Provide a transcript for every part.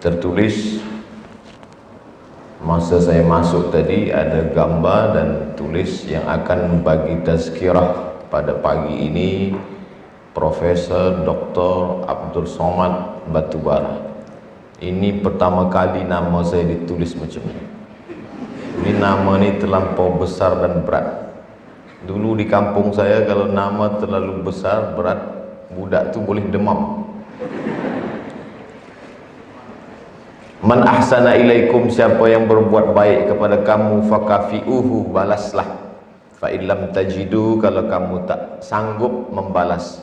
tertulis masa saya masuk tadi ada gambar dan tulis yang akan bagi tazkirah pada pagi ini Profesor Dr. Abdul Somad Batubara. Ini pertama kali nama saya ditulis macam ni. Ini nama ni terlampau besar dan berat. Dulu di kampung saya kalau nama terlalu besar, berat, budak tu boleh demam. Man ahsana ilaikum, siapa yang berbuat baik kepada kamu, fakafi'uhu, balaslah. Fa illam tajidu, kalau kamu tak sanggup membalas,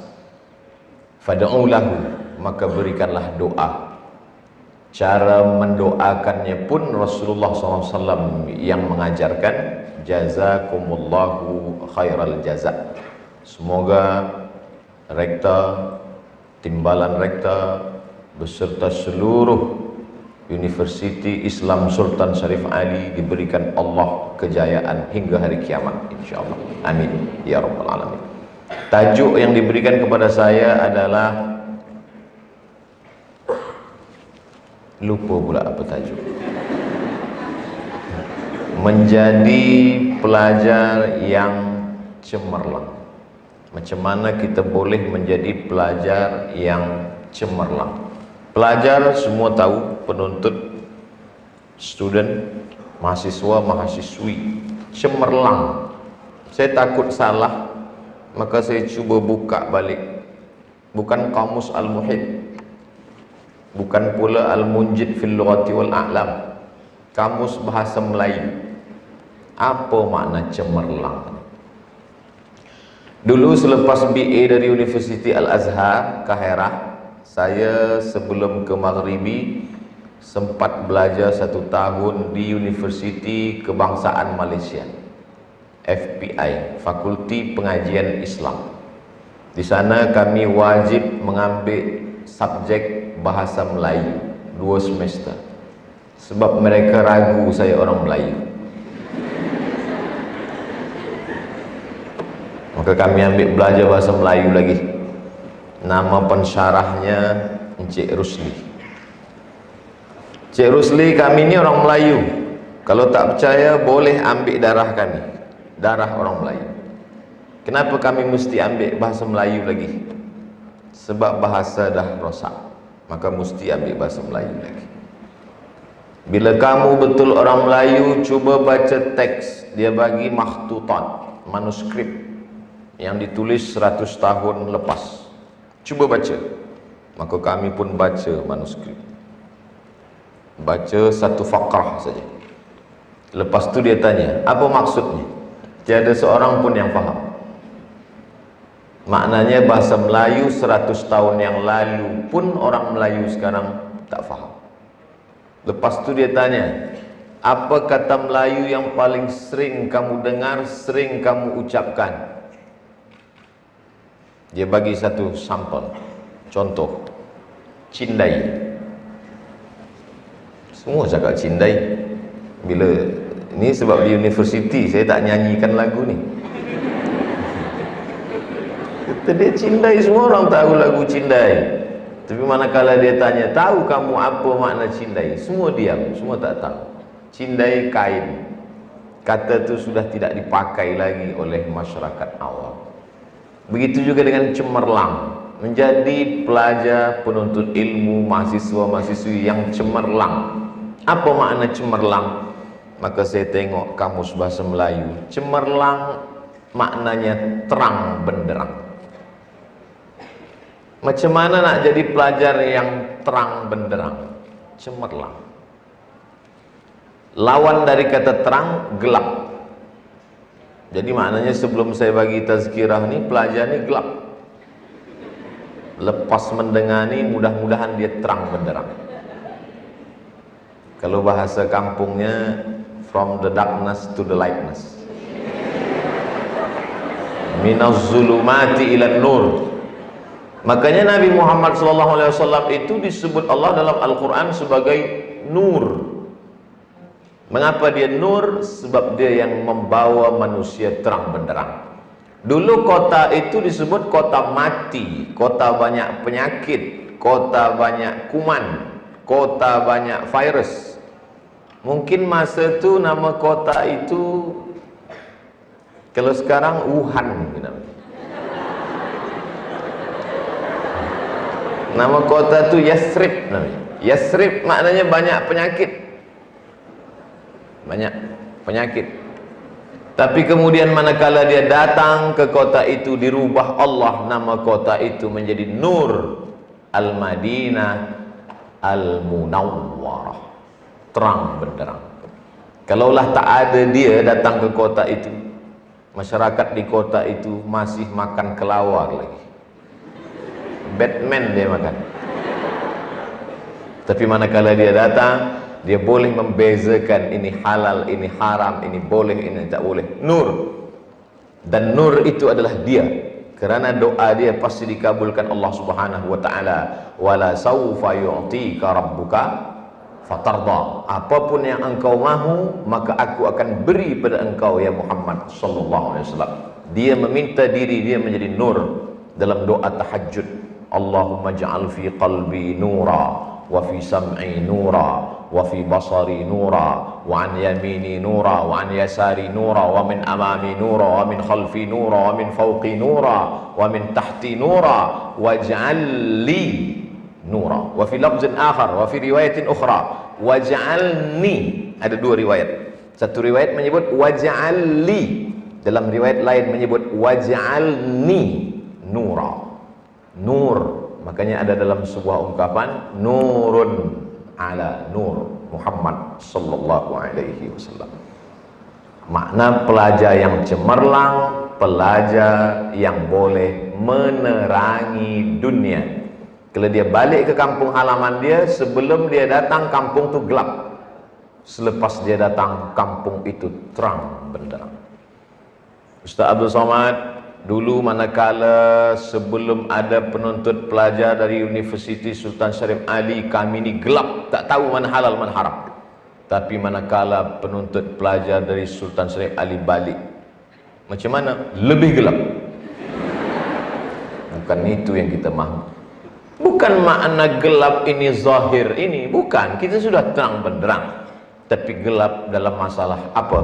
fad'u lahu, maka berikanlah doa. Cara mendoakannya pun Rasulullah SAW yang mengajarkan, jazakumullahu khairal jaza. Semoga rektor, timbalan rektor beserta seluruh Universiti Islam Sultan Syarif Ali diberikan Allah kejayaan hingga hari kiamat, insyaallah. Amin ya rabbal alamin. Tajuk yang diberikan kepada saya adalah, lupa pula apa tajuk. Menjadi pelajar yang cemerlang. Macam mana kita boleh menjadi pelajar yang cemerlang? Pelajar semua tahu, penuntut, student, mahasiswa, mahasiswi, cemerlang. Saya takut salah, maka saya cuba buka balik. Bukan Kamus Al-Muhit, bukan pula Al-Munjid fil Lughati wal A'lam, Kamus Bahasa Melayu. Apa makna cemerlang? Dulu selepas BA dari Universiti Al-Azhar, Kaherah, saya sebelum ke Maghribi sempat belajar 1 tahun di Universiti Kebangsaan Malaysia, FPI, Fakulti Pengajian Islam. Di sana kami wajib mengambil subjek Bahasa Melayu 2 semester, sebab mereka ragu saya orang Melayu. Maka kami ambil belajar Bahasa Melayu lagi. Nama pensyarahnya Encik Rusli. Encik Rusli, kami ni orang Melayu. Kalau tak percaya boleh ambil darah kami, darah orang Melayu. Kenapa kami mesti ambil Bahasa Melayu lagi? Sebab bahasa dah rosak, maka mesti ambil Bahasa Melayu lagi. Bila kamu betul orang Melayu, cuba baca teks. Dia bagi makhtutat, manuskrip yang ditulis 100 tahun lepas. Cuba baca. Maka kami pun baca manuskrip, baca 1 fakrah saja. Lepas tu dia tanya, apa maksudnya? Tiada seorang pun yang faham. Maknanya bahasa Melayu 100 tahun yang lalu pun orang Melayu sekarang tak faham. Lepas tu dia tanya, apa kata Melayu yang paling sering kamu dengar, sering kamu ucapkan? Dia bagi 1 sampel, contoh, cindai. Semua cakap cindai. Bila ini sebab di universiti saya tak nyanyikan lagu ni. Kata dia cindai, semua orang tahu lagu cindai. Tapi manakala dia tanya, tahu kamu apa makna cindai? Semua diam, semua tak tahu. Cindai kain. Kata tu sudah tidak dipakai lagi oleh masyarakat awam. Begitu juga dengan cemerlang. Menjadi pelajar, penuntut ilmu, mahasiswa, mahasiswi yang cemerlang. Apa makna cemerlang? Maka saya tengok Kamus Bahasa Melayu. Cemerlang maknanya terang benderang. Macam mana nak jadi pelajar yang terang benderang? Cemerlang. Lawan dari kata terang, gelap. Jadi maknanya sebelum saya bagi tazkirah ni, pelajar ni gelap. Lepas mendengar ni, mudah-mudahan dia terang benderang. Kalau bahasa kampungnya, from the darkness to the lightness, minaz zulumati ilan nur. Makanya Nabi Muhammad SAW itu disebut Allah dalam Al-Quran sebagai nur. Mengapa dia nur? Sebab dia yang membawa manusia terang benderang. Dulu kota itu disebut kota mati, kota banyak penyakit, kota banyak kuman, kota banyak virus. Mungkin masa tu nama kota itu, kalau sekarang Wuhan namanya. Nama kota tu Yathrib namanya. Yathrib maknanya banyak penyakit. Banyak penyakit. Tapi kemudian manakala dia datang ke kota itu, dirubah Allah nama kota itu menjadi Nur Al-Madinah Al-Munawwarah, terang benderang. Kalaulah tak ada dia datang ke kota itu, masyarakat di kota itu masih makan kelawar lagi. Batman dia makan. Tapi manakala dia datang, dia boleh membezakan ini halal, ini haram, ini boleh, ini tak boleh. Nur. Dan nur itu adalah dia. Kerana doa dia pasti dikabulkan Allah Subhanahu wa taala. Wala saufa yu'tika rabbuka fatarda. Apapun yang engkau mahu, maka aku akan beri pada engkau ya Muhammad sallallahu alaihi wasallam. Dia meminta diri dia menjadi nur dalam doa tahajud. Allahumma ja'al fi qalbi nura wa fi sam'i nura wa fi basari nura wa an yamini nura wa an yasari nura wa min amami nura wa min khalfi nura wa min fawqi nura wa min tahti nura waj'al li nura. Wa fi lafzin akhar wa fi riwayatin ukhra waj'alni. Ada dua riwayat. Satu riwayat menyebut waj'al li, dalam riwayat lain menyebut waj'alni nura. Nur, makanya ada dalam sebuah ungkapan nurun ala nur Muhammad sallallahu alaihi wasallam. Makna pelajar yang cemerlang, pelajar yang boleh menerangi dunia. Kalau dia balik ke kampung halaman dia, sebelum dia datang kampung tu gelap. Selepas dia datang kampung itu terang benderang. Ustaz Abdul Somad, dulu manakala sebelum ada penuntut pelajar dari Universiti Sultan Syarif Ali, kami ni gelap, tak tahu mana halal mana haram. Tapi manakala penuntut pelajar dari Sultan Syarif Ali balik, macam mana? Lebih gelap. Bukan itu yang kita mahu. Bukan makna gelap ini zahir ini, bukan. Kita sudah terang benderang. Tapi gelap dalam masalah apa?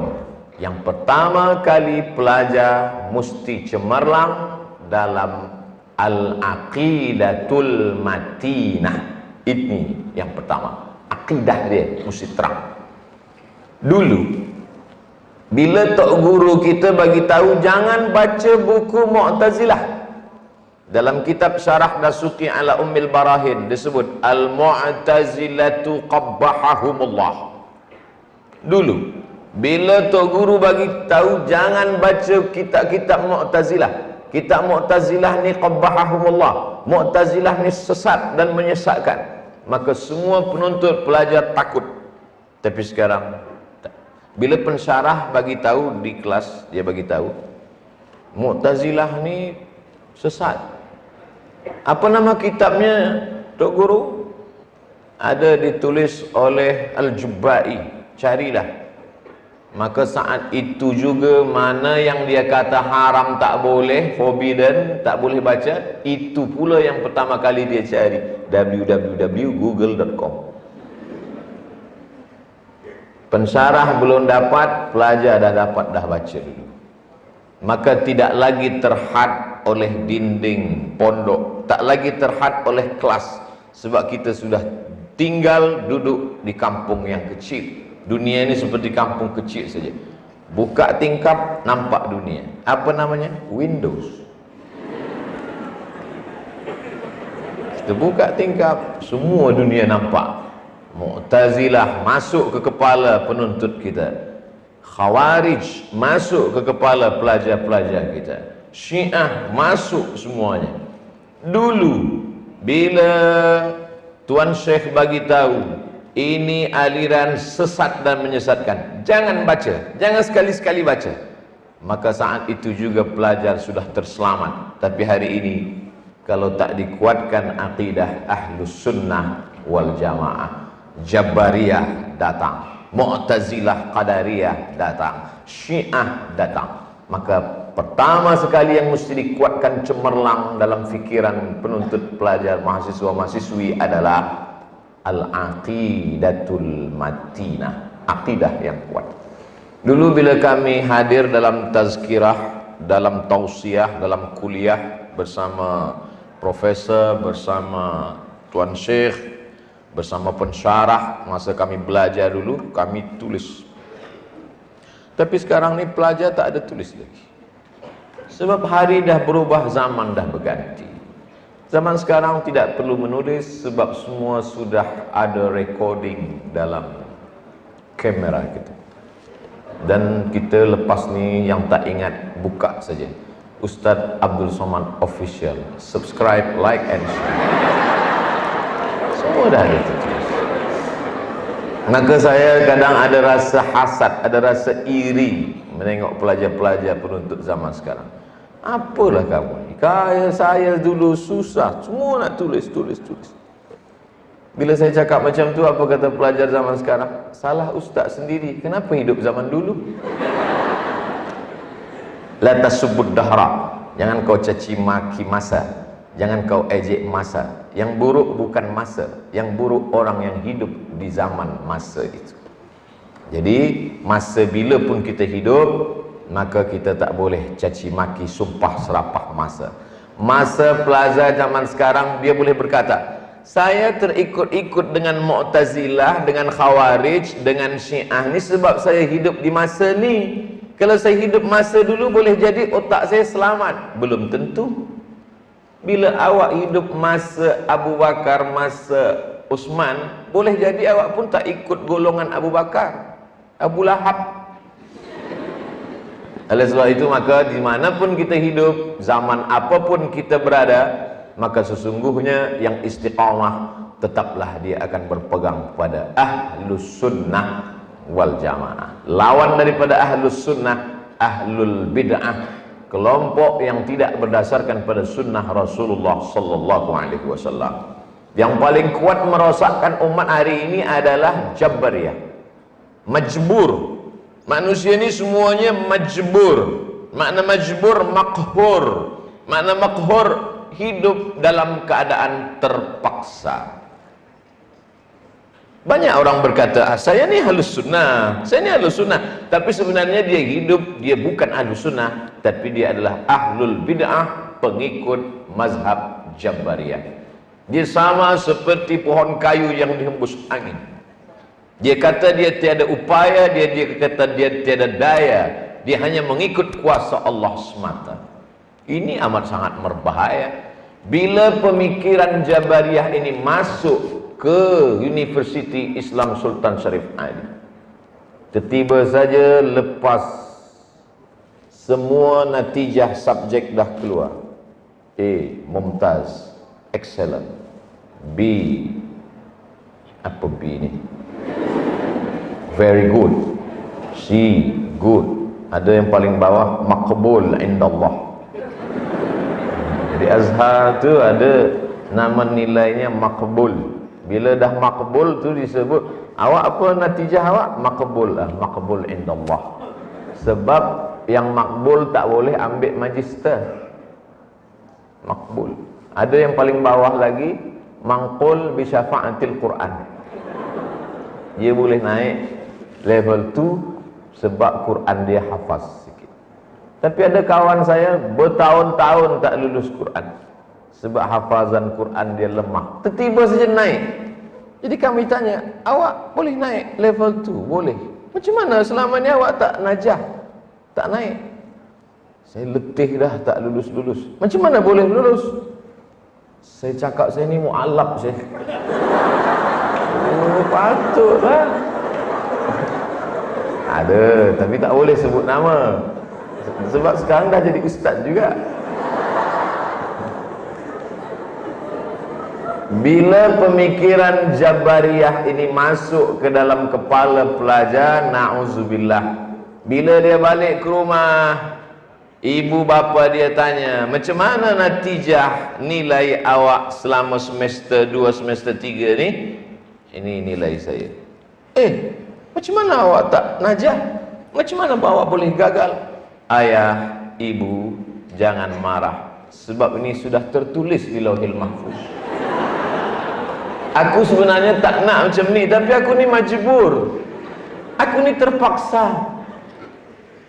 Yang pertama kali pelajar mesti cemerlang dalam al-aqidatul matinah. Ini yang pertama. Akidah dia mesti terang. Dulu bila tok guru kita bagi tahu jangan baca buku Mu'tazilah. Dalam kitab Syarah Dasuki ala Ummil Barahin disebut Al-Mu'tazilatu qabbahahumullah. Dulu bila tok guru bagi tahu jangan baca kitab-kitab Mu'tazilah. Kitab Mu'tazilah ni qabbahahumullah. Mu'tazilah ni sesat dan menyesatkan. Maka semua penuntut pelajar takut. Tapi sekarang bila pensyarah bagi tahu di kelas, dia bagi tahu Mu'tazilah ni sesat. Apa nama kitabnya tok guru? Ada ditulis oleh Al-Jubba'i. Carilah. Maka saat itu juga mana yang dia kata haram tak boleh, forbidden, tak boleh baca, itu pula yang pertama kali dia cari, www.google.com. Pensyarah belum dapat, pelajar dah dapat, dah baca dulu. Maka tidak lagi terhad oleh dinding pondok, tak lagi terhad oleh kelas, sebab kita sudah tinggal duduk di kampung yang kecil. Dunia ini seperti kampung kecil saja. Buka tingkap, nampak dunia. Apa namanya? Windows. Kita buka tingkap, semua dunia nampak. Mu'tazilah masuk ke kepala penuntut kita. Khawarij masuk ke kepala pelajar-pelajar kita. Syiah masuk semuanya. Dulu bila Tuan Syekh bagi tahu ini aliran sesat dan menyesatkan, jangan baca, jangan sekali-sekali baca, maka saat itu juga pelajar sudah terselamat. Tapi hari ini kalau tak dikuatkan akidah Ahlus Sunnah wal Jamaah, Jabariyah datang, Mu'tazilah Qadariyah datang, Syiah datang, maka pertama sekali yang mesti dikuatkan cemerlang dalam fikiran penuntut pelajar, mahasiswa-mahasiswi adalah al-aqidatul matinah, akidah yang kuat. Dulu bila kami hadir dalam tazkirah, dalam tausiah, dalam kuliah bersama profesor, bersama tuan syekh, bersama pensyarah, masa kami belajar dulu, kami tulis. Tapi sekarang ni pelajar tak ada tulis lagi. Sebab hari dah berubah, zaman dah berganti. Zaman sekarang tidak perlu menulis sebab semua sudah ada recording dalam kamera kita. Dan kita lepas ni yang tak ingat, buka saja Ustaz Abdul Somad Official, subscribe, like and share. Semua dah ada tertulis. Maka saya kadang ada rasa hasad, ada rasa iri menengok pelajar-pelajar penuntut zaman sekarang. Apalah kamu ni, kaya saya dulu susah, semua nak tulis. Bila saya cakap macam tu, apa kata pelajar zaman sekarang? Salah ustaz sendiri, kenapa hidup zaman dulu? La tasubud dahra, jangan kau caci maki masa, jangan kau ejek masa. Yang buruk bukan masa, yang buruk orang yang hidup di zaman masa itu. Jadi masa bila pun kita hidup, maka kita tak boleh caci maki, sumpah serapah masa. Masa pelajar zaman sekarang, dia boleh berkata, saya terikut-ikut dengan Mu'tazilah, dengan Khawarij, dengan Syiah ni sebab saya hidup di masa ni. Kalau saya hidup masa dulu, boleh jadi otak saya selamat. Belum tentu. Bila awak hidup masa Abu Bakar, masa Uthman, boleh jadi awak pun tak ikut golongan Abu Bakar, Abu Lahab. Oleh sebab itu, maka dimanapun kita hidup, zaman apapun kita berada, maka sesungguhnya yang istiqamah tetaplah dia akan berpegang pada ahlus sunnah wal jamaah. Lawan daripada ahlus sunnah, ahlul bid'ah, kelompok yang tidak berdasarkan pada sunnah Rasulullah sallallahu alaihi wasallam. Yang paling kuat merosakkan umat hari ini adalah Jabariyah, majbur. Manusia ini semuanya majbur. Makna majbur, makhur. Makna makhur, hidup dalam keadaan terpaksa. Banyak orang berkata, saya ni ahlus sunnah, saya ni ahlus sunnah. Tapi sebenarnya dia hidup, dia bukan ahlus sunnah, tapi dia adalah ahlul bid'ah, pengikut mazhab Jabariyah. Dia sama seperti pohon kayu yang dihembus angin. Dia kata dia tiada upaya, dia kata dia tiada daya, dia hanya mengikut kuasa Allah semata. Ini amat sangat berbahaya. Bila pemikiran Jabariyah ini masuk ke Universiti Islam Sultan Syarif Ali, tiba saja lepas semua natijah subjek dah keluar, A, Mumtaz, excellent, B, apa B ni? Very good, C, good, ada yang paling bawah, maqbul indallah. Di Azhar tu ada nama nilainya maqbul. Bila dah maqbul tu disebut, awak apa natijah awak? Maqbul lah, maqbul indallah. Sebab yang maqbul tak boleh ambil magister. Maqbul. Ada yang paling bawah lagi, mangqul bi syafa'atil Quran. Dia boleh naik level 2 sebab Quran dia hafaz sikit. Tapi ada kawan saya bertahun-tahun tak lulus Quran sebab hafazan Quran dia lemah. Tiba-tiba saja naik. Jadi kami tanya, awak boleh naik level 2? Boleh. Macam mana selama ni awak tak najah, tak naik? Saya letih dah tak lulus-lulus. Macam mana boleh lulus? Saya cakap saya ni mu'alab saya. Oh, patutlah. Ada, tapi tak boleh sebut nama. Sebab sekarang dah jadi ustaz juga. Bila pemikiran Jabariyah ini masuk ke dalam kepala pelajar, na'udzubillah, bila dia balik ke rumah, ibu bapa dia tanya, macam mana natijah nilai awak selama semester 2, semester 3 ni? Ini nilai saya. Macam mana awak tak najah? Macam mana awak boleh gagal? Ayah, ibu, jangan marah, sebab ini sudah tertulis di Lauhil Mahfuz. Aku sebenarnya tak nak macam ni, tapi aku ni majbur. Aku ni terpaksa.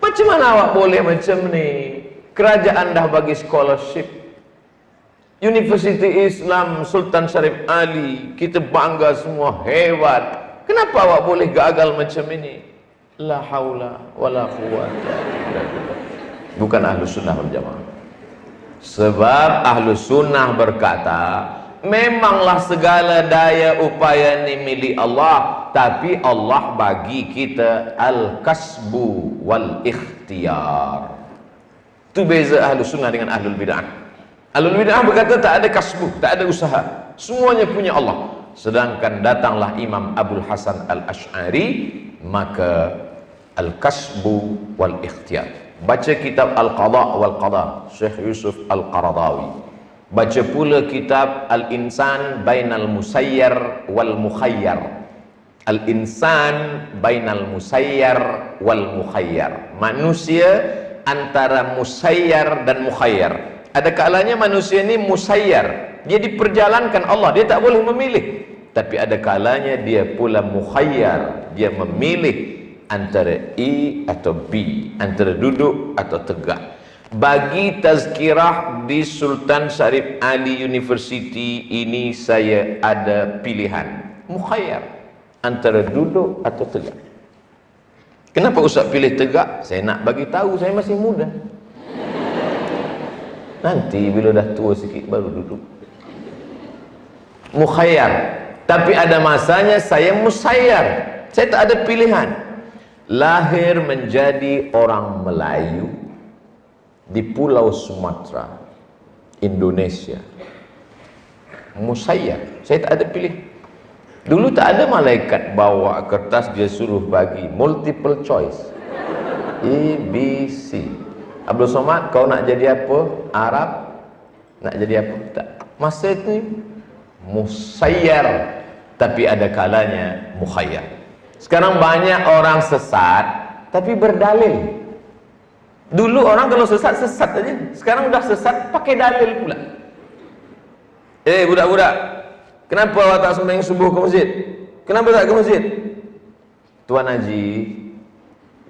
Macam mana awak boleh macam ni? Kerajaan dah bagi scholarship. Universiti Islam Sultan Syarif Ali, kita bangga semua, hebat. Kenapa awak boleh gagal macam ini? La haula wala quwwata illa billah. Bukan Ahlus Sunnah wal Jamaah. Sebab Ahlus Sunnah berkata, memanglah segala daya upaya ni milik Allah, tapi Allah bagi kita al-kasbu wal ikhtiyar. Itu beza Ahlus Sunnah dengan Ahlul Bid'ah. Ahlul Bid'ah berkata tak ada kasbu, tak ada usaha, semuanya punya Allah. Sedangkan datanglah Imam Abul Hasan Al-Ash'ari, maka al-kasbu wal ikhtiyar. Baca kitab Al-Qadha wal Qadha, Syekh Yusuf Al-Qaradawi. Baca pula kitab Al-Insan Bainal Musayyar wal Mukhayyar. Al-Insan Bainal Musayyar wal Mukhayyar. Manusia antara musayyar dan mukhayyar. Ada kalanya manusia ini musayyar, dia diperjalankan Allah, dia tak boleh memilih. Tapi ada kalanya dia pula mukhayyar, dia memilih antara A atau B, antara duduk atau tegak. Bagi tazkirah di Sultan Syarif Ali University ini, saya ada pilihan mukhayyar antara duduk atau tegak. Kenapa Ustaz pilih tegak? Saya nak bagi tahu saya masih muda. Nanti bila dah tua sikit baru duduk. Mukhayyar. Tapi ada masanya saya musayyar. Saya tak ada pilihan. Lahir menjadi orang Melayu di Pulau Sumatera, Indonesia. Musayyar. Saya tak ada pilih. Dulu tak ada malaikat bawa kertas dia suruh bagi multiple choice. A, B, C. Abdul Somad, kau nak jadi apa? Arab? Nak jadi apa? Tak. Masa itu musayyar, tapi ada kalanya mukhayyar. Sekarang banyak orang sesat tapi berdalil. Dulu orang kalau sesat aja. Sekarang udah sesat pakai dalil pula. Budak-budak, kenapa awak tak sembahyang subuh ke masjid? Kenapa tak ke masjid? Tuan Haji,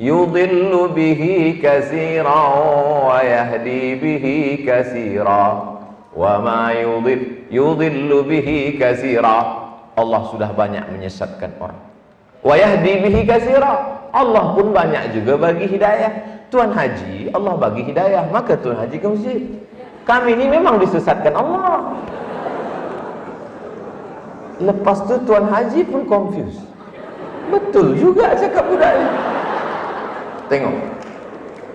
yudhillu bihi katsira wa yahdi bihi katsira wa ma yudhillu bihi katsira. Allah sudah banyak menyesatkan orang. Wa yahdi bihi katsira. Allah pun banyak juga bagi hidayah. Tuan Haji, Allah bagi hidayah, maka Tuan Haji ke masjid. Kami ini memang disesatkan Allah. Lepas tu Tuan Haji pun confused. Betul juga cakap budak ni. Tengok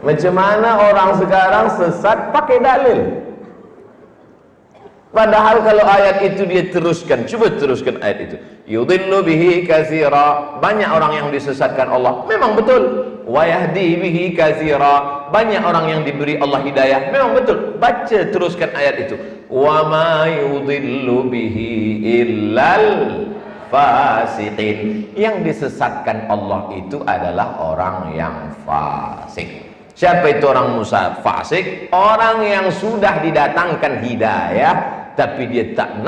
macam mana orang sekarang sesat pakai dalil. Padahal kalau ayat itu dia teruskan, coba teruskan ayat itu. Yudhillu bihi katsira, banyak orang yang disesatkan Allah, memang betul. Wa yahdi bihi katsira, banyak orang yang diberi Allah hidayah, memang betul. Baca teruskan ayat itu. Wa ma yudhillu bihi illal fasiqin. Yang disesatkan Allah itu adalah orang yang fasik. Siapa itu orang fasik? Orang yang sudah didatangkan hidayah, tapi dia tak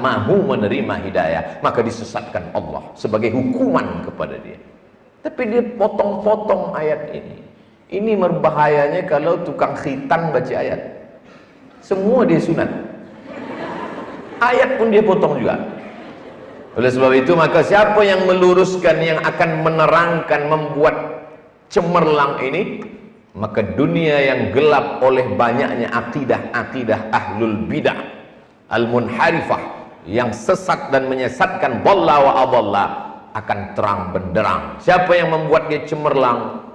mahu menerima hidayah, maka disesatkan Allah sebagai hukuman kepada dia. Tapi dia potong-potong ayat ini. Ini berbahayanya kalau tukang khitan baca ayat. Semua dia sunat. Ayat pun dia potong juga. Oleh sebab itu, maka siapa yang meluruskan, yang akan menerangkan, membuat cemerlang ini, maka dunia yang gelap oleh banyaknya akidah-akidah ahlul bidah al-munharifah yang sesat dan menyesatkan, dhalla wa adalla, akan terang benderang. Siapa yang membuat dia cemerlang?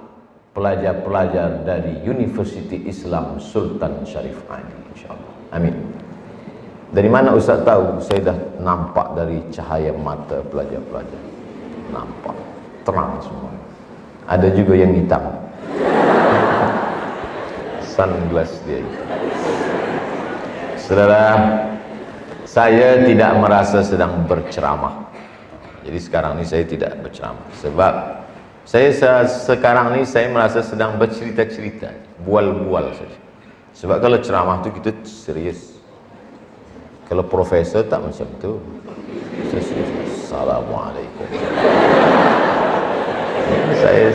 Pelajar-pelajar dari Universiti Islam Sultan Syarif Ali, insyaallah. Amin. Dari mana Ustaz tahu? Saya dah nampak dari cahaya mata pelajar-pelajar. Nampak terang semua. Ada juga yang hitam. Sunglass dia itu. Saudara, saya tidak merasa sedang berceramah. Jadi sekarang ini saya tidak berceramah. Sebab saya sekarang ini saya merasa sedang bercerita-cerita, bual-bual saja. Sebab kalau ceramah itu kita serius. Kalau profesor tak macam tu. Assalamualaikum. Saya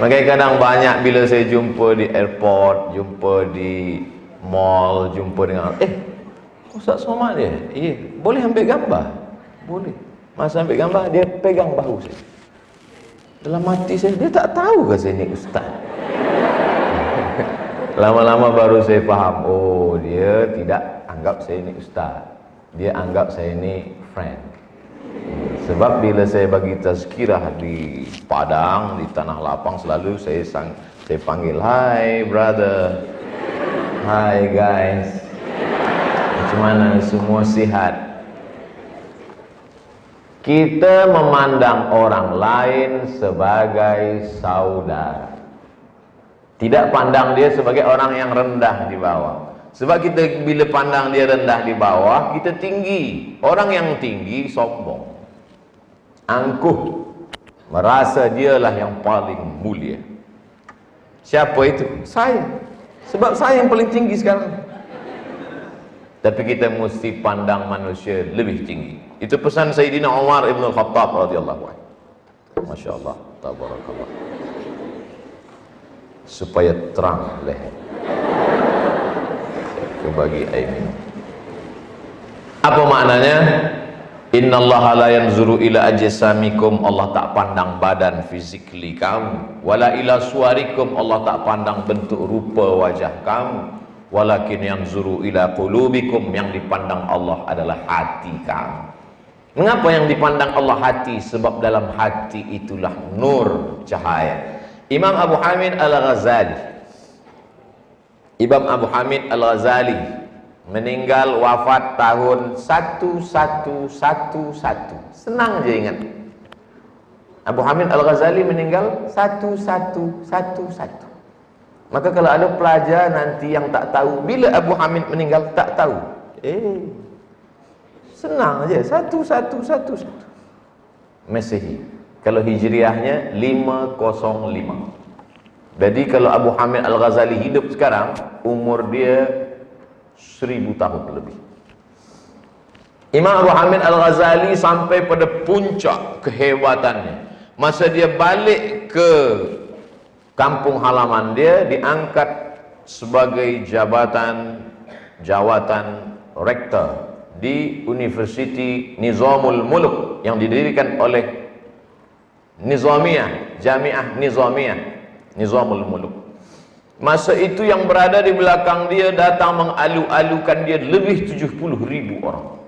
makanya kadang banyak bila saya jumpa di airport, jumpa di mall, jumpa dengan Ustaz Somad dia, boleh ambil gambar? Boleh. Masa ambil gambar, dia pegang bahu saya. Dalam hati saya, dia tak tahu ke saya ni ustaz? Lama-lama baru saya faham, oh dia tidak anggap saya ni ustaz, dia anggap saya ni friend. Sebab bila saya bagi tazkirah di Padang, di Tanah Lapang, selalu saya panggil, hi brother, hi guys, macam mana, semua sihat? Kita memandang orang lain sebagai saudara, tidak pandang dia sebagai orang yang rendah di bawah. Sebab kita bila pandang dia rendah di bawah, kita tinggi. Orang yang tinggi sombong, angkuh, merasa dialah yang paling mulia. Siapa itu? Saya. Sebab saya yang paling tinggi sekarang. Tapi kita mesti pandang manusia lebih tinggi. Itu pesan Sayyidina Umar Ibn Al-Khattab radhiyallahu anhu. Masya Allah, tabarakallah. Supaya terang leher. Bagi air minum. Apa maknanya? Innallaha la yanzuru ila ajsamikum, Allah tak pandang badan fizikali kamu, wala ila suwarikum, Allah tak pandang bentuk rupa wajah kamu, walakin yanzuru ila qulubikum, yang dipandang Allah adalah hati kamu. Mengapa yang dipandang Allah hati? Sebab dalam hati itulah nur, cahaya. Imam Abu Hamid Al-Ghazali, Imam Abu Hamid Al-Ghazali meninggal wafat tahun 1111. Senang je ingat. Abu Hamid Al-Ghazali meninggal 1111. Maka kalau ada pelajar nanti yang tak tahu bila Abu Hamid meninggal, tak tahu, senang aja, 1111 Masehi. Kalau Hijriahnya 505. Jadi kalau Abu Hamid Al-Ghazali hidup sekarang, umur dia 1000 tahun lebih. Imam Abu Hamid Al-Ghazali sampai pada puncak kehebatannya. Masa dia balik ke kampung halaman dia, diangkat sebagai jawatan rektor di Universiti Nizamul Mulk yang didirikan oleh Nizamiyah, Jamiah Nizamul Mulk. Masa itu yang berada di belakang dia datang mengalu-alukan dia lebih 70,000 orang.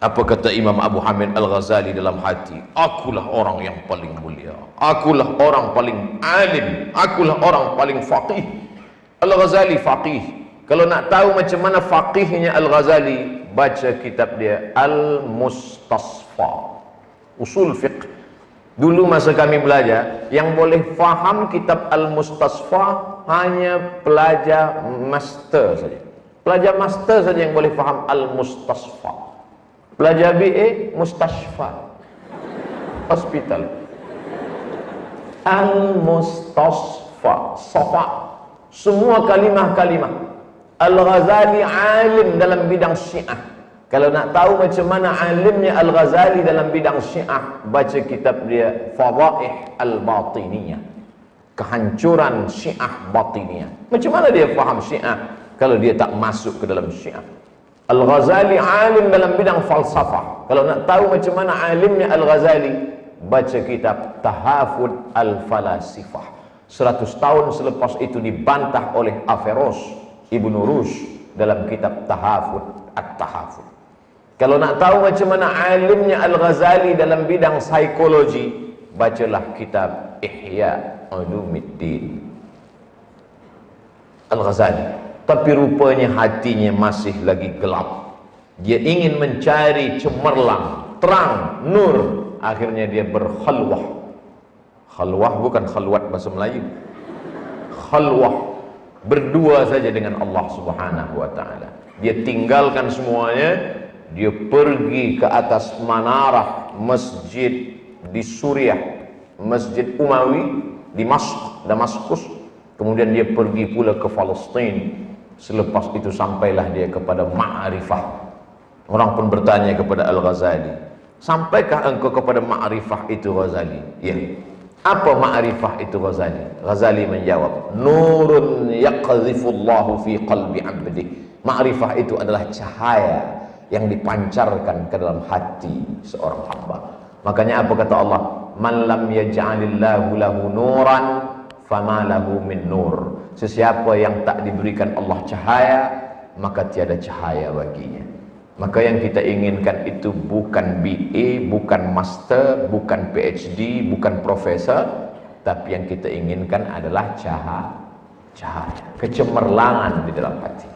Apa kata Imam Abu Hamid Al-Ghazali dalam hati? Akulah orang yang paling mulia, akulah orang paling alim, akulah orang paling faqih. Al-Ghazali faqih. Kalau nak tahu macam mana faqihnya Al-Ghazali, baca kitab dia Al-Mustasfa, Usul Fiqh. Dulu masa kami belajar, yang boleh faham kitab Al-Mustasfa hanya pelajar master saja. Pelajar master saja yang boleh faham Al-Mustasfa. Pelajar BA, Mustashfa, hospital. Al-Mustasfa, Safa, semua kalimah-kalimah. Al-Ghazali alim dalam bidang Syiah. Kalau nak tahu macam mana alimnya Al-Ghazali dalam bidang Syiah, baca kitab dia Fadaih Al-Batiniyah, kehancuran Syiah Batiniyah. Macam mana dia faham Syiah kalau dia tak masuk ke dalam Syiah? Al-Ghazali alim dalam bidang falsafah. Kalau nak tahu macam mana alimnya Al-Ghazali, baca kitab Tahafud Al-Falasifah. 100 tahun selepas itu dibantah oleh Averroes Ibn Rushd dalam kitab Tahafud At-Tahafud. Kalau nak tahu macam mana alimnya Al-Ghazali dalam bidang psikologi, bacalah kitab Ihya Ulumuddin Al-Ghazali. Tapi rupanya hatinya masih lagi gelap. Dia ingin mencari cemerlang, terang, nur. Akhirnya dia berkhalwah. Khalwah bukan khalwat bahasa Melayu. Khalwah, berdua saja dengan Allah Subhanahu wa taala. Dia tinggalkan semuanya, dia pergi ke atas manarah masjid di Suriah, Masjid Umawi di Damaskus. Kemudian dia pergi pula ke Palestin. Selepas itu sampailah dia kepada ma'rifah. Orang pun bertanya kepada Al-Ghazali, sampaikah engkau kepada ma'rifah itu Ghazali? Ya. Apa ma'rifah itu Ghazali? Ghazali menjawab, nurun yaqdhifullahu fi qalbi 'abdi. Ma'rifah itu adalah cahaya yang dipancarkan ke dalam hati seorang hamba. Makanya apa kata Allah? Man lam yaj'alillahu lahu nuran fama lahu min nur. Sesiapa yang tak diberikan Allah cahaya, maka tiada cahaya baginya. Maka yang kita inginkan itu bukan BA, bukan master, bukan PhD, bukan profesor, tapi yang kita inginkan adalah cahaya, kecemerlangan di dalam hati.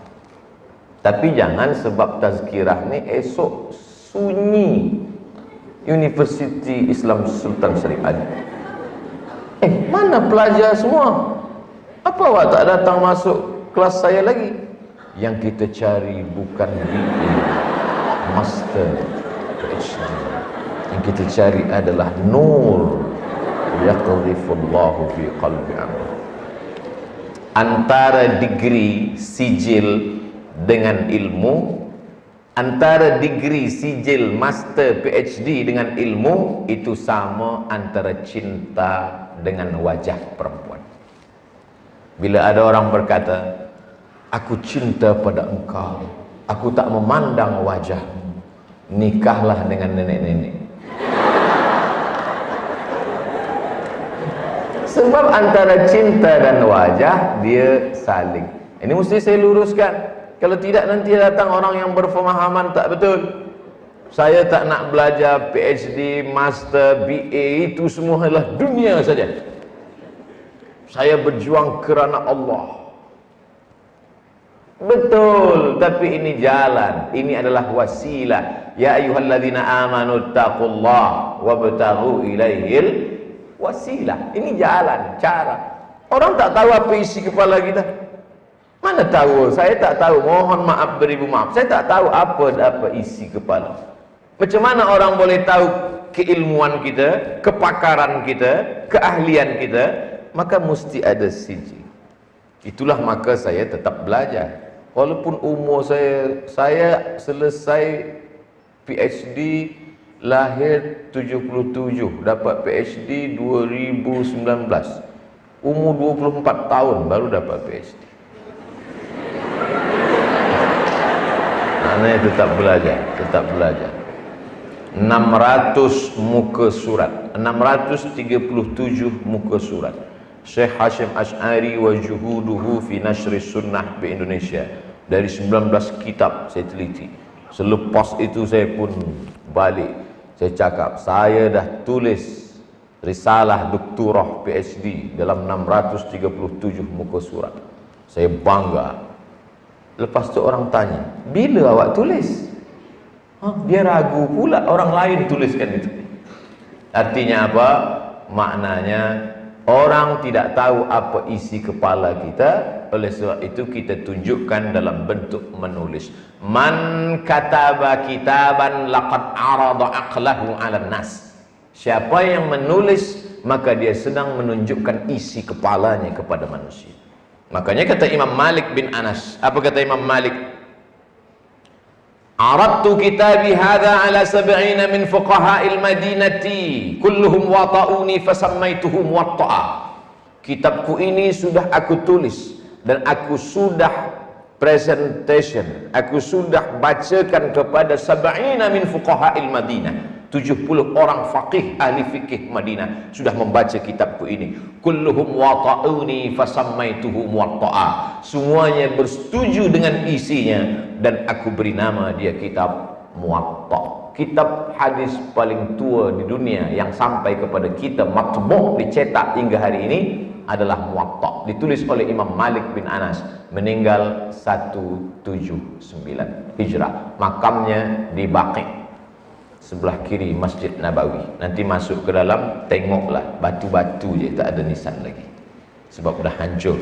Tapi jangan sebab tazkirah ni esok sunyi Universiti Islam Sultan Syarif Ali. Mana pelajar semua? Apa awak tak datang masuk kelas saya lagi? Yang kita cari bukan BA, master, PhD. Yang kita cari adalah nur yaqdhifullahu fi qalbi 'abd. Antara degree sijil dengan ilmu, antara degree sijil master PhD dengan ilmu, itu sama antara cinta dengan wajah perempuan. Bila ada orang berkata, aku cinta pada engkau, aku tak memandang wajahmu, nikahlah dengan nenek-nenek. Sebab antara cinta dan wajah dia saling. Ini mesti saya luruskan. Kalau tidak nanti datang orang yang berpemahaman tak betul. Saya tak nak belajar PhD, master, BA, itu semua adalah dunia saja. Saya berjuang kerana Allah. Betul, tapi ini jalan, ini adalah wasilah. Ya ayyuhalladzina amanu taqullaha wabtaghu ilaihil wasilah. Ini jalan, cara. Orang tak tahu apa isi kepala kita. Mana tahu? Saya tak tahu. Mohon maaf beribu maaf. Saya tak tahu apa isi kepala. Macam mana orang boleh tahu keilmuan kita, kepakaran kita, keahlian kita? Maka mesti ada siji. Itulah maka saya tetap belajar. Walaupun umur saya selesai PhD lahir 77, dapat PhD 2019. Umur 24 tahun baru dapat PhD. Saya tetap belajar. 600 muka surat, 637 muka surat. Syekh Hashim Ash'ari wa juhuduhu fi nashri sunnah di Indonesia. Dari 19 kitab saya teliti. Selepas itu saya pun balik. Saya cakap, saya dah tulis risalah doktorah PhD dalam 637 muka surat. Saya bangga. Lepas tu orang tanya, bila awak tulis? Dia ragu pula orang lain tuliskan itu. Artinya apa? Maknanya orang tidak tahu apa isi kepala kita. Oleh sebab itu kita tunjukkan dalam bentuk menulis. Man kataba kitaban laqad arada aqlahu 'alan nas. Siapa yang menulis, maka dia sedang menunjukkan isi kepalanya kepada manusia. Makanya kata Imam Malik bin Anas, apa kata Imam Malik? Aradtu kitabi hadha ala 70 min fuqaha'il madinati kulluhum wata'uni fasammaituhu muwatta'a. Kitabku ini sudah aku tulis dan aku sudah presentation, aku sudah bacakan kepada 70 min fuqaha'il Madinah. 70 orang faqih ahli fikih Madinah sudah membaca kitabku ini. Kulluhum wata'uni fasammaituhu muwatta'a. Semuanya bersetuju dengan isinya dan aku beri nama dia kitab Muwatta. Kitab hadis paling tua di dunia yang sampai kepada kita matbu' dicetak hingga hari ini adalah Muwatta, ditulis oleh Imam Malik bin Anas, meninggal 179 Hijrah. Makamnya di Baqi, sebelah kiri Masjid Nabawi. Nanti masuk ke dalam, tengoklah batu-batu je, tak ada nisan lagi. Sebab dah hancur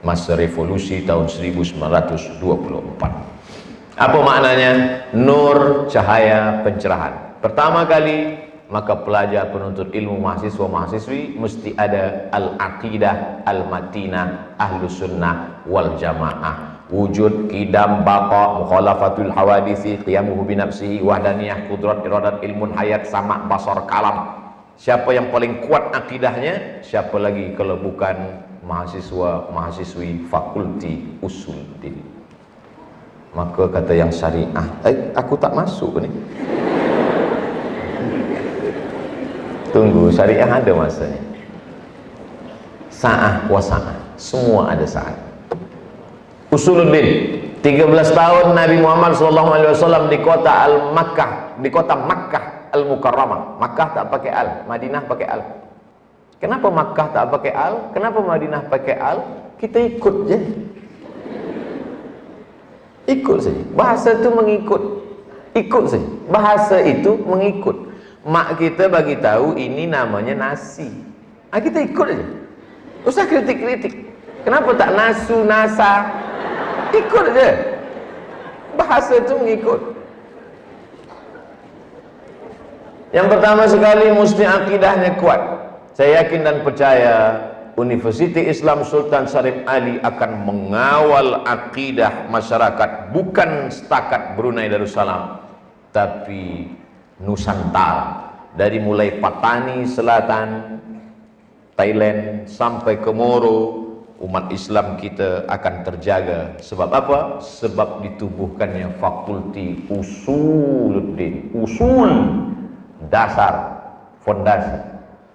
masa revolusi tahun 1924. Apa maknanya? Nur, cahaya, pencerahan. Pertama kali maka pelajar, penuntut ilmu, mahasiswa, mahasiswi mesti ada al-aqidah al-matinah ahlus sunnah wal jamaah. Wujud, qidam, baqa, mukhalafatul hawadisi, qiyamuhu binafsihi, wahdaniyah, kudrat, iradat, ilmun, hayat, sama, basar, kalam. Siapa yang paling kuat akidahnya, siapa lagi kalau bukan mahasiswa, mahasiswi fakulti usuluddin. Maka kata yang syariah, aku tak masuk ni. Tunggu, syariah ada masanya. Sa'ah wa sa'ah, semua ada saat. Usuluddin, 13 tahun Nabi Muhammad SAW di kota Al-Makkah, di kota Makkah Al-Mukarramah. Makkah tak pakai al, Madinah pakai al. Kenapa Makkah tak pakai al? Kenapa Madinah pakai al? Kita ikut je. Ikut saja. Bahasa itu mengikut. Ikut saja. Bahasa itu mengikut. Mak kita bagi tahu ini namanya nasi. Kita ikut aja. Usah kritik-kritik. Kenapa tak nasu, nasa? Ikut aja. Bahasa itu mengikut. Yang pertama sekali mesti akidahnya kuat. Saya yakin dan percaya Universiti Islam Sultan Syarif Ali akan mengawal akidah masyarakat, bukan setakat Brunei Darussalam, tapi Nusantara, dari mulai Patani Selatan, Thailand sampai ke Moro. Umat Islam kita akan terjaga. Sebab apa? Sebab ditubuhkannya fakulti usuluddin, usul, dasar, fondasi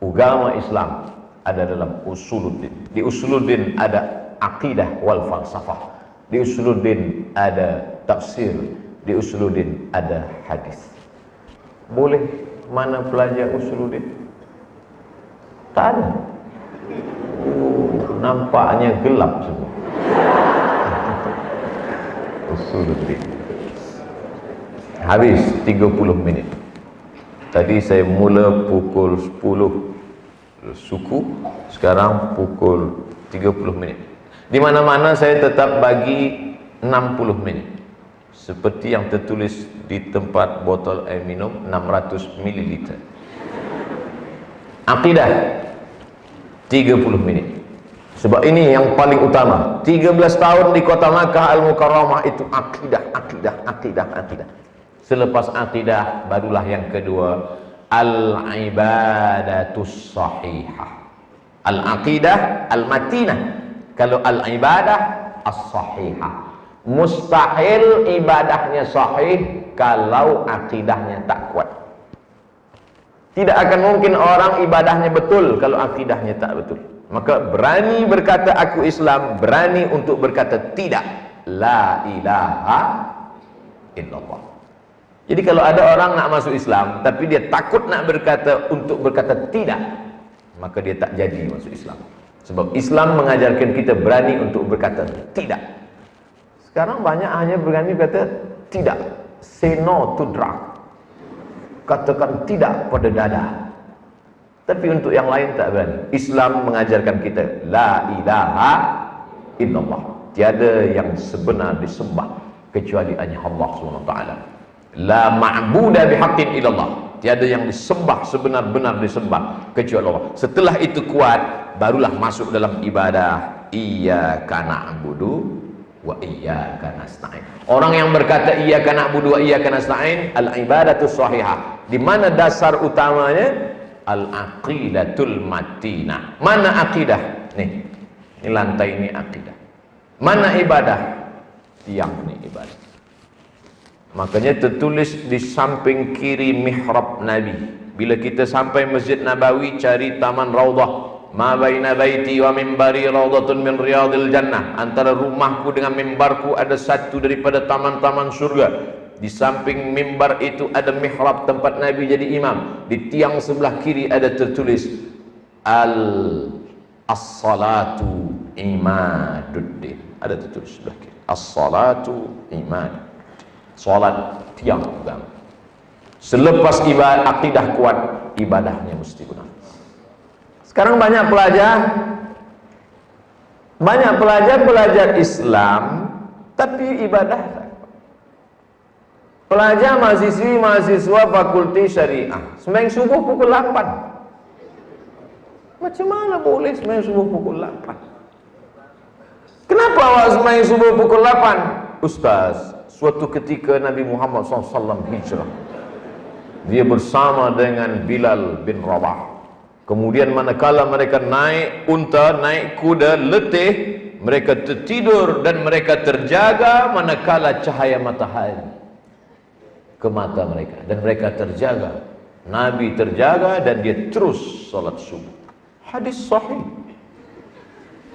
agama Islam ada dalam usuluddin. Di usuluddin ada akidah wal falsafah, di usuluddin ada tafsir, di usuluddin ada hadis. Boleh mana pelajar usuluddin? Tak ada. Nampaknya gelap semua. Usuluddin habis 30 minit. Tadi saya mula pukul 10 suku, sekarang pukul 30 minit. Di mana-mana saya tetap bagi 60 minit. Seperti yang tertulis di tempat botol air minum 600 ml. Akidah 30 menit. Sebab ini yang paling utama. 13 tahun di kota Makkah Al-Mukarramah itu akidah. Selepas akidah barulah yang kedua, al-ibadatus sahihah. Al-aqidah al-matinah. Kalau al-ibadah as-sahihah. Mustahil ibadahnya sahih kalau akidahnya tak kuat. Tidak akan mungkin orang ibadahnya betul kalau akidahnya tak betul. Maka berani berkata aku Islam, berani untuk berkata tidak, la ilaha illallah. Jadi kalau ada orang nak masuk Islam tapi dia takut nak berkata untuk berkata tidak, maka dia tak jadi masuk Islam. Sebab Islam mengajarkan kita berani untuk berkata tidak. Sekarang banyak hanya berani berkata tidak, say no to drug. Katakan tidak pada dada. Tapi untuk yang lain tak berani. Islam mengajarkan kita la ilaha illallah. Tiada yang sebenar disembah kecuali hanya Allah SWT. La ma'buda bihaqqin illallah. Tiada yang disembah sebenar-benar disembah kecuali Allah. Setelah itu kuat, barulah masuk dalam ibadah iyyaka na'budu wa iyyaka nasta'in. Orang yang berkata iyyaka na'budu wa iyyaka nasta'in, al-ibadatus shahihah. Di mana dasar utamanya? Al-aqidatul matinah. Mana akidah? Nih, ini lantai ini akidah. Mana ibadah? Tiang ini ibadah. Makanya tertulis di samping kiri mihrab Nabi. Bila kita sampai Masjid Nabawi, cari taman Raudhah. Ma baina baiti wa mimbari raudhatun min riyadil jannah. Antara rumahku dengan mimbarku ada satu daripada taman-taman surga. Di samping mimbar itu ada mihrab tempat Nabi jadi imam. Di tiang sebelah kiri ada tertulis as-salatu imaduddin. Ada tertulis sebelah kiri. As-salatu imaduddin. Salat tiang agama. Selepas ibadah akidah kuat, ibadahnya mesti benar. Sekarang banyak pelajar belajar Islam tapi ibadah. Pelajar mahasiswa fakulti syariah sembahyang subuh pukul 8. Macam mana boleh sembahyang subuh pukul 8? Kenapa awak sembahyang subuh pukul 8? Ustaz, suatu ketika Nabi Muhammad SAW hijrah, dia bersama dengan Bilal bin Rabah. Kemudian manakala mereka naik unta, naik kuda, letih, mereka tertidur dan mereka terjaga manakala cahaya matahari ke mata mereka, dan mereka terjaga. Nabi terjaga dan dia terus salat subuh. Hadis sahih.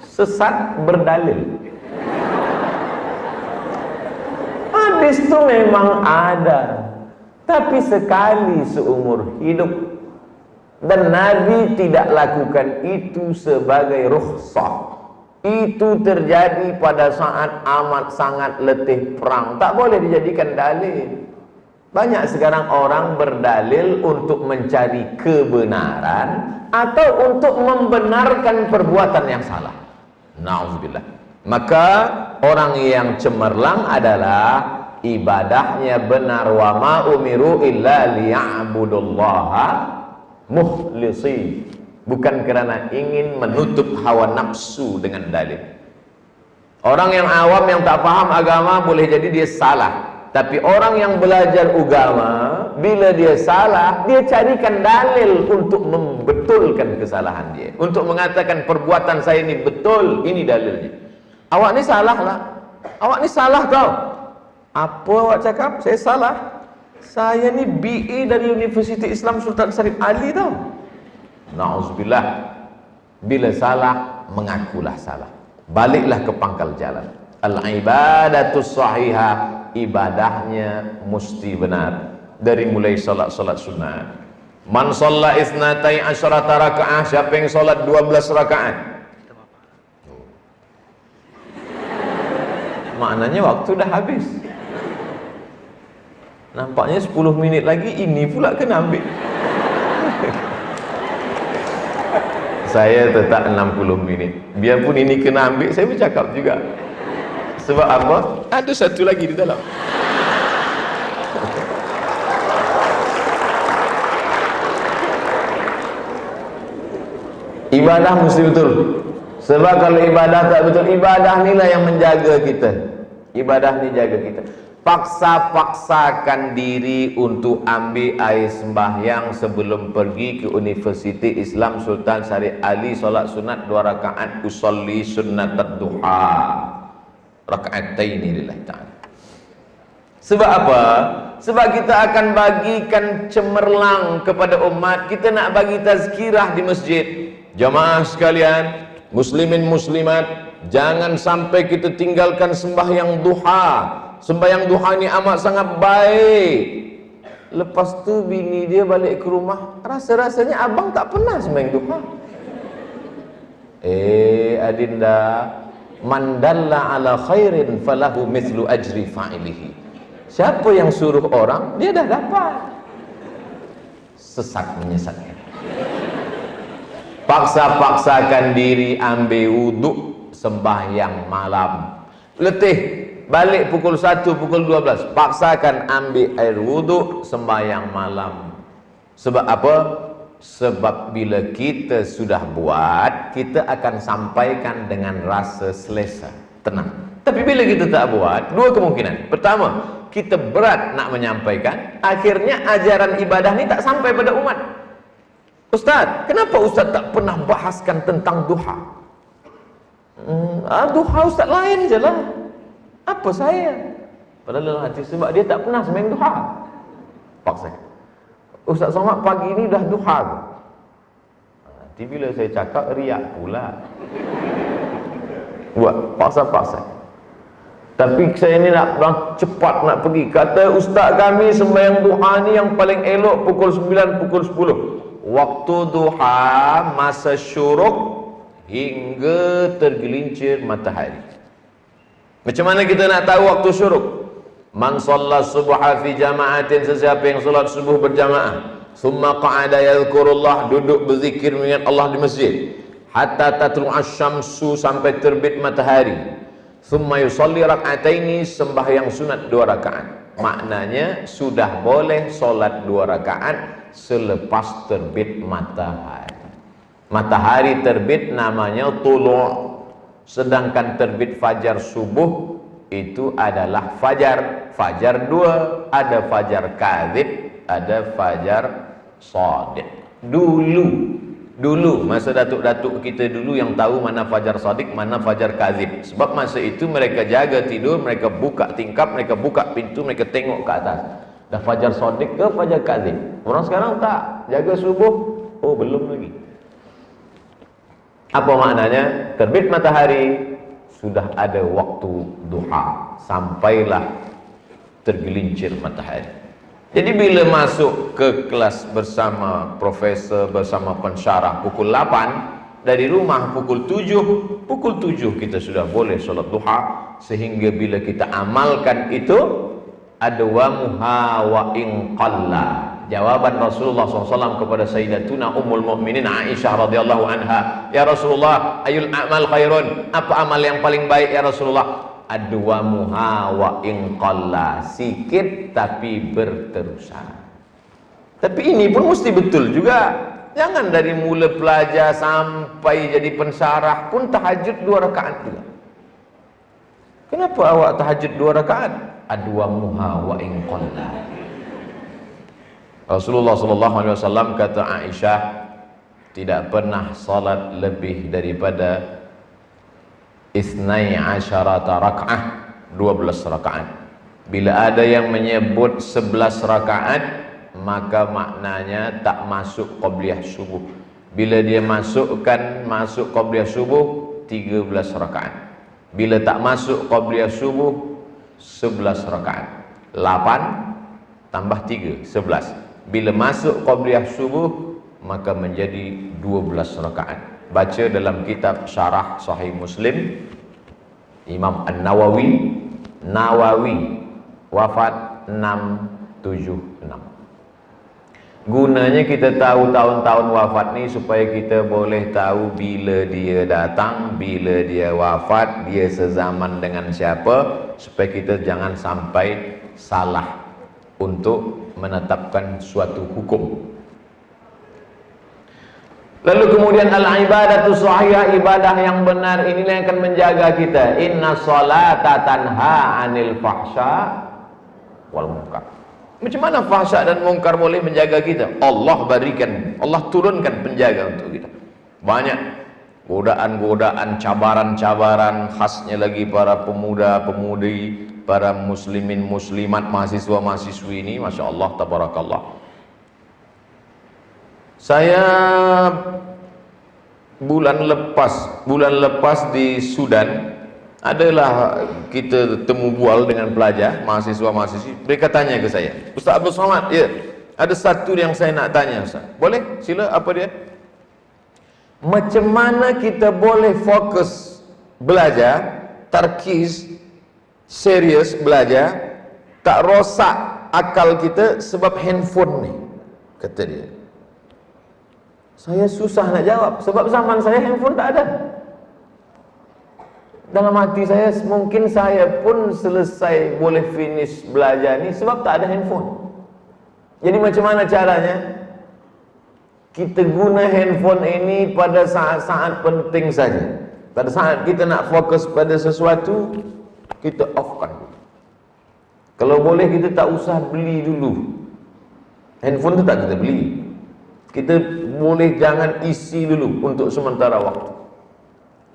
Sesat berdalil. Hadis itu memang ada, tapi sekali seumur hidup, dan Nabi tidak lakukan itu sebagai rukhsah. Itu terjadi pada saat amat sangat letih perang. Tak boleh dijadikan dalil. Banyak sekarang orang berdalil untuk mencari kebenaran atau untuk membenarkan perbuatan yang salah. Na'udzubillah. Maka orang yang cemerlang adalah ibadahnya benar. Wa ma umiru illa liya'budullaha mukhlisin, bukan kerana ingin menutup hawa nafsu dengan dalil. Orang yang awam yang tak faham agama boleh jadi dia salah. Tapi orang yang belajar agama, bila dia salah, dia carikan dalil untuk membetulkan kesalahan dia, untuk mengatakan perbuatan saya ini betul, ini dalilnya. Awak ni salah lah, awak ni salah tau. Apa awak cakap? Saya salah. Saya ni BA dari Universiti Islam Sultan Syarif Ali tau. Na'udzubillah. Bila salah, mengakulah salah, baliklah ke pangkal jalan. Al-ibadatus sahihah, ibadahnya mesti benar dari mulai salat-salat sunat. Man shalla isnatai asyrata rakaah, siapa yang salat 12 rakaat, maknanya waktu dah habis. Nampaknya 10 minit lagi ini pula kena ambil. Saya tetap 60 minit. Biarpun ini kena ambil, saya bercakap juga. Sebab apa? Ada satu lagi di dalam. Ibadah mesti betul. Sebab kalau ibadah tak betul, ibadah inilah yang menjaga kita. Ibadah ni jaga kita. Paksa-paksakan diri untuk ambil air sembahyang sebelum pergi ke Universiti Islam Sultan Syarif Ali, solat sunat 2 rakaat, usolli sunnatad duha raka'ataini lillahi ta'ala. Sebab apa? Sebab kita akan bagikan cemerlang kepada umat. Kita nak bagi tazkirah di masjid. Jamaah sekalian, muslimin muslimat, jangan sampai kita tinggalkan sembahyang duha. Sembahyang duha ni amat sangat baik. Lepas tu bini dia balik ke rumah, rasa-rasanya abang tak pernah sembahyang duha. Adinda, man dalla ala khairin falahu mithlu ajri fa'ilihi. Siapa yang suruh orang, dia dah dapat. Sesat menyesatkan. Paksa-paksakan diri ambil wuduk sembahyang malam. Letih, balik pukul 1, pukul 12, paksakan ambil air wuduk sembahyang malam. Sebab apa? Sebab bila kita sudah buat, kita akan sampaikan dengan rasa selesa, tenang. Tapi bila kita tak buat, dua kemungkinan. Pertama, kita berat nak menyampaikan, akhirnya ajaran ibadah ni tak sampai pada umat. Ustaz, kenapa Ustaz tak pernah bahaskan tentang duha? Duha Ustaz lain je lah. Apa saya? Padahal dalam hati, sebab dia tak pernah sembahyang duha. Paksa. Ustaz Somad pagi ni dah duha ke? Nanti bila saya cakap riak pula. Buat paksa-paksa. Tapi saya ni nak cepat nak pergi. Kata ustaz kami sembahyang duha ni yang paling elok pukul 9, pukul 10. Waktu duha masa syuruk hingga tergelincir matahari. Macam mana kita nak tahu waktu syuruk? Man shalla subha fi jama'atin, sesiapa yang solat subuh berjamaah, summa qa'ada yadhkurullah, duduk berzikir mengingat Allah di masjid, hatta tatlu'asy syamsu, sampai terbit matahari, summa yusalli rak'ataini, sembahyang sunat 2 rakaat. maknanya sudah boleh solat 2 rakaat selepas terbit matahari. Matahari terbit namanya tulu', sedangkan terbit fajar subuh itu adalah fajar. Fajar 2, ada fajar kadzib, ada fajar shadiq. Dulu masa datuk-datuk kita dulu yang tahu mana fajar shadiq, mana fajar kadzib. Sebab masa itu mereka jaga tidur, mereka buka tingkap, mereka buka pintu, mereka tengok ke atas. Dah fajar shadiq ke fajar kadzib. Orang sekarang tak, jaga subuh, oh belum lagi. Apa maknanya? Terbit matahari, sudah ada waktu duha, sampailah tergelincir matahari. Jadi bila masuk ke kelas bersama profesor, bersama pensyarah pukul 8, dari rumah pukul 7 kita sudah boleh solat duha. Sehingga bila kita amalkan itu, adwamuha wa in qalla. Jawaban Rasulullah SAW kepada Sayyidatuna Ummul Mukminin Aisyah radhiyallahu anha, ya Rasulullah, ayul a'mal khairun, apa amal yang paling baik ya Rasulullah? Adwamuha wa in qalla, sikit tapi berterusan. Tapi ini pun mesti betul juga. Jangan dari mula pelajar sampai jadi pensyarah pun tahajud 2 rakaat juga. Kenapa awak tahajud 2 rakaat? Adwamuha wa in qalla. Rasulullah SAW kata Aisyah tidak pernah salat lebih daripada 12 rakaat, 12 rakaat. Bila ada yang menyebut 11 rakaat, maka maknanya tak masuk qabliyah subuh. Bila dia masuk qabliyah subuh 13 rakaat. Bila tak masuk qabliyah subuh 11 rakaat. 8 tambah 3, 11. Bila masuk qabliyah subuh maka menjadi 12 rakaat. Baca dalam kitab Syarah Sahih Muslim, Imam An-Nawawi, wafat 676. Gunanya kita tahu tahun-tahun wafat ni supaya kita boleh tahu bila dia datang, bila dia wafat, dia sezaman dengan siapa, supaya kita jangan sampai salah untuk menetapkan suatu hukum. Lalu kemudian al-ibadatu shahihah, ibadah yang benar inilah yang akan menjaga kita. Inna sholata tanha 'anil fahsya wal munkar. Macam mana fahsya dan munkar boleh menjaga kita? Allah turunkan penjaga untuk kita. Banyak godaan-godaan, cabaran-cabaran, khasnya lagi para pemuda-pemudi, para muslimin muslimat, mahasiswa-mahasiswi ini, Masya Allah, tabarakallah. Saya bulan lepas di Sudan, adalah kita temu bual dengan pelajar, mahasiswa-mahasiswi. Mereka tanya ke saya, Ustaz Abdul Somad, ya, ada satu yang saya nak tanya Ustaz. Boleh? Sila, apa dia? Macam mana kita boleh fokus belajar, tarkiz, serius belajar, tak rosak akal kita sebab handphone ni, kata dia. Saya susah nak jawab, sebab zaman saya handphone tak ada. Dalam hati saya, mungkin saya pun selesai boleh finish belajar ni sebab tak ada handphone. Jadi macam mana caranya? Kita guna handphone ini pada saat-saat penting saja. Pada saat kita nak fokus pada sesuatu, kita off-kan. Kalau boleh kita tak usah beli dulu. Handphone tu tak kita beli. Kita boleh jangan isi dulu untuk sementara waktu.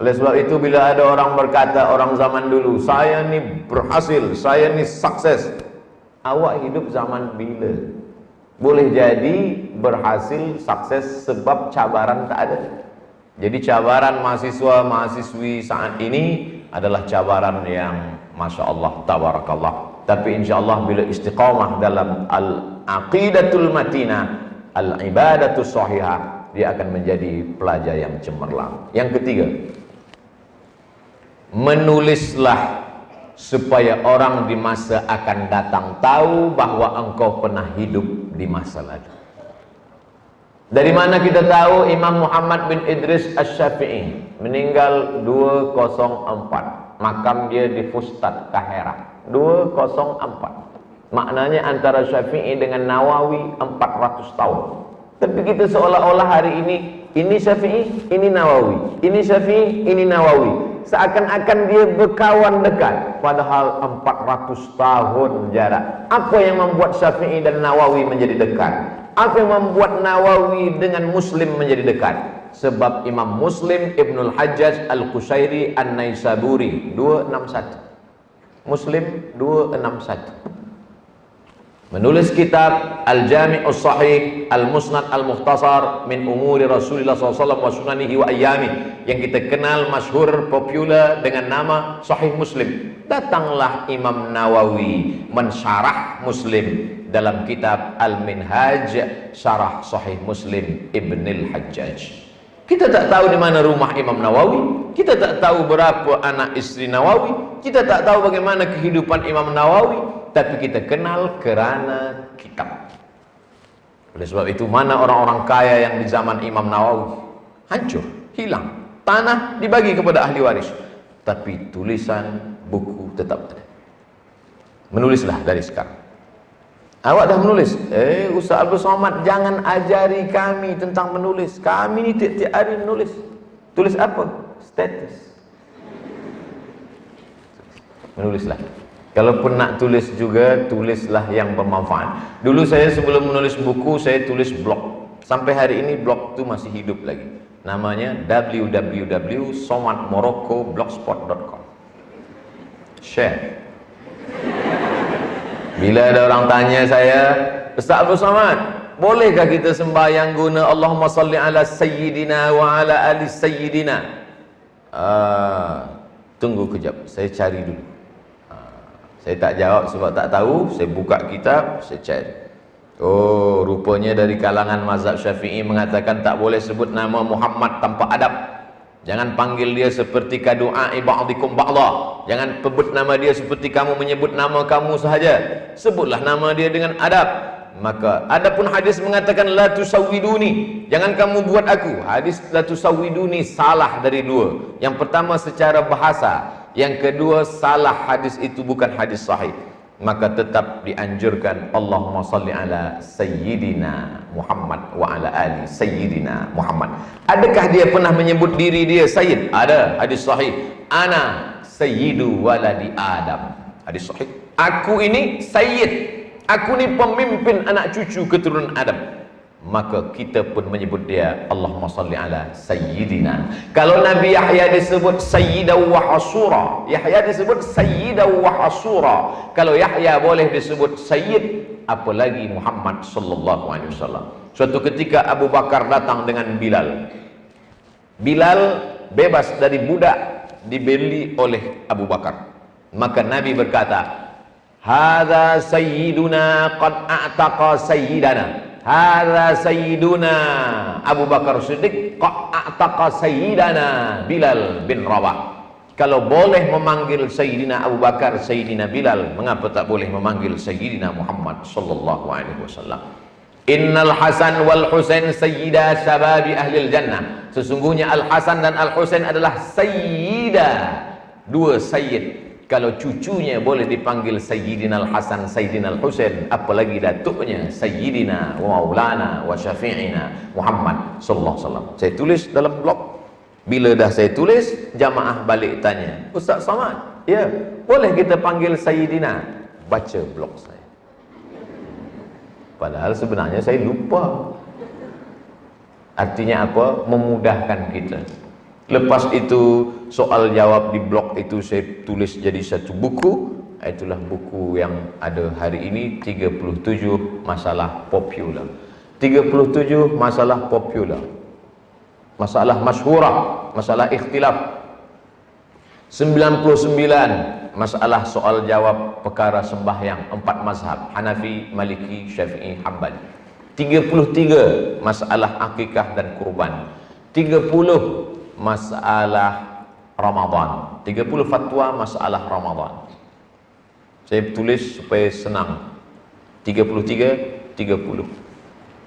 Oleh sebab itu bila ada orang berkata, orang zaman dulu, saya ni berhasil, saya ni sukses. Awak hidup zaman bila? Boleh jadi berhasil, sukses sebab cabaran tak ada. Jadi cabaran mahasiswa-mahasiswi saat ini adalah cabaran yang Masya Allah, tabarakallah. Tapi insya Allah bila istiqamah dalam al-aqidatul matinah, al-ibadatul shahihah, dia akan menjadi pelajar yang cemerlang. Yang ketiga, menulislah supaya orang di masa akan datang tahu bahwa engkau pernah hidup di masa lalu. Dari mana kita tahu? Imam Muhammad bin Idris Asy-Syafi'i meninggal 204. Makam dia di Fustat, Kahirah. 204. Maknanya antara Syafi'i dengan Nawawi 400 tahun. Tapi kita seolah-olah hari ini Syafi'i, ini Nawawi, ini Syafi'i, ini Nawawi. Seakan-akan dia berkawan dekat, padahal 400 tahun jarak. Apa yang membuat Syafi'i dan Nawawi menjadi dekat? Apa yang membuat Nawawi dengan Muslim menjadi dekat? Sebab Imam Muslim Ibnul Hajjaj Al-Qushairi An-Naisaburi 261, Muslim 261, menulis kitab Al-Jami'us Sahih Al-Musnad Al-Mukhtasar min umuri Rasulullah SAW wa sunanihi wa ayyami, yang kita kenal masyhur popular dengan nama Sahih Muslim. Datanglah Imam Nawawi mensyarah Muslim dalam kitab Al-Minhaj Syarah Sahih Muslim Ibnul Hajjaj. Kita tak tahu di mana rumah Imam Nawawi, kita tak tahu berapa anak istri Nawawi, kita tak tahu bagaimana kehidupan Imam Nawawi, tapi kita kenal kerana kitab. Oleh sebab itu, mana orang-orang kaya yang di zaman Imam Nawawi? Hancur, hilang, tanah dibagi kepada ahli waris, tapi tulisan buku tetap ada. Menulislah dari sekarang. Awak dah menulis? Ustaz Abdul Somad, jangan ajari kami tentang menulis. Kami ni tiap-tiap hari menulis. Tulis apa? Status. Menulislah. Kalaupun nak tulis juga, tulislah yang bermanfaat. Dulu saya sebelum menulis buku, saya tulis blog. Sampai hari ini blog tu masih hidup lagi. Namanya www.somadmoroccoblogspot.com. Share. Bila ada orang tanya saya, Ustaz Abdul Somad, bolehkah kita sembahyang guna Allahumma salli ala sayyidina wa ala ali sayyidina? Tunggu kejap, saya cari dulu. Saya tak jawab sebab tak tahu. Saya buka kitab, saya cari. Oh, rupanya dari kalangan mazhab Syafi'i mengatakan tak boleh sebut nama Muhammad tanpa adab. Jangan panggil dia seperti kadu'ai ba'dikum ba'dha. Jangan sebut nama dia seperti kamu menyebut nama kamu sahaja. Sebutlah nama dia dengan adab. Maka adapun hadis mengatakan la tusawwiduni, jangan kamu buat aku. Hadis la tusawwiduni salah dari dua. Yang pertama secara bahasa, yang kedua salah, hadis itu bukan hadis sahih. Maka tetap dianjurkan Allahumma salli ala sayyidina Muhammad wa ala ali sayyidina Muhammad. Adakah dia pernah menyebut diri dia sayyid? Ada, hadis sahih. Ana sayyidu waladi Adam, hadis sahih. Aku ini sayyid, aku ni pemimpin anak cucu keturunan Adam. Maka kita pun menyebut dia Allahumma salli ala sayyidina. Kalau Nabi Yahya disebut sayyidaw wa hasura, Yahya disebut sayyidaw wa hasura. Kalau Yahya boleh disebut sayyid, apalagi Muhammad sallallahu alaihi wasallam. Suatu ketika Abu Bakar datang dengan Bilal. Bilal bebas dari budak, dibeli oleh Abu Bakar. Maka Nabi berkata, hadza sayyiduna qad a'taqa sayyidana. Hadza sayyiduna Abu Bakar Siddiq qad a'taqa sayyidana Bilal bin Rabah. Kalau boleh memanggil Sayyidina Abu Bakar Sayyidina Bilal, mengapa tak boleh memanggil Sayyidina Muhammad sallallahu alaihi wasallam? Innal Hasan wal Husain sayyida syababi ahlil jannah. Sesungguhnya Al Hasan dan Al Husain adalah sayyida, dua sayyid. Kalau cucunya boleh dipanggil Sayyidina Al-Hasan, Sayyidina Al-Husain, apalagi datuknya Sayyidina wa Maulana wa Syafi'ina Muhammad sallallahu alaihi wasallam. Saya tulis dalam blog. Bila dah saya tulis, jamaah balik tanya, Ustaz Somad, ya, boleh kita panggil Sayyidina? Baca blog saya. Padahal sebenarnya saya lupa. Artinya apa? Memudahkan kita. Lepas itu soal jawab di blog itu saya tulis jadi satu buku. Itulah buku yang ada hari ini, 37 masalah popular. 37 masalah popular. Masalah masyhurah, masalah ikhtilaf. 99 masalah soal jawab perkara sembahyang 4 mazhab, Hanafi, Maliki, Syafi'i, Hambali. 33 masalah akikah dan kurban. 30 masalah Ramadan, 30 fatwa masalah Ramadan. Saya tulis supaya senang. 33, 30.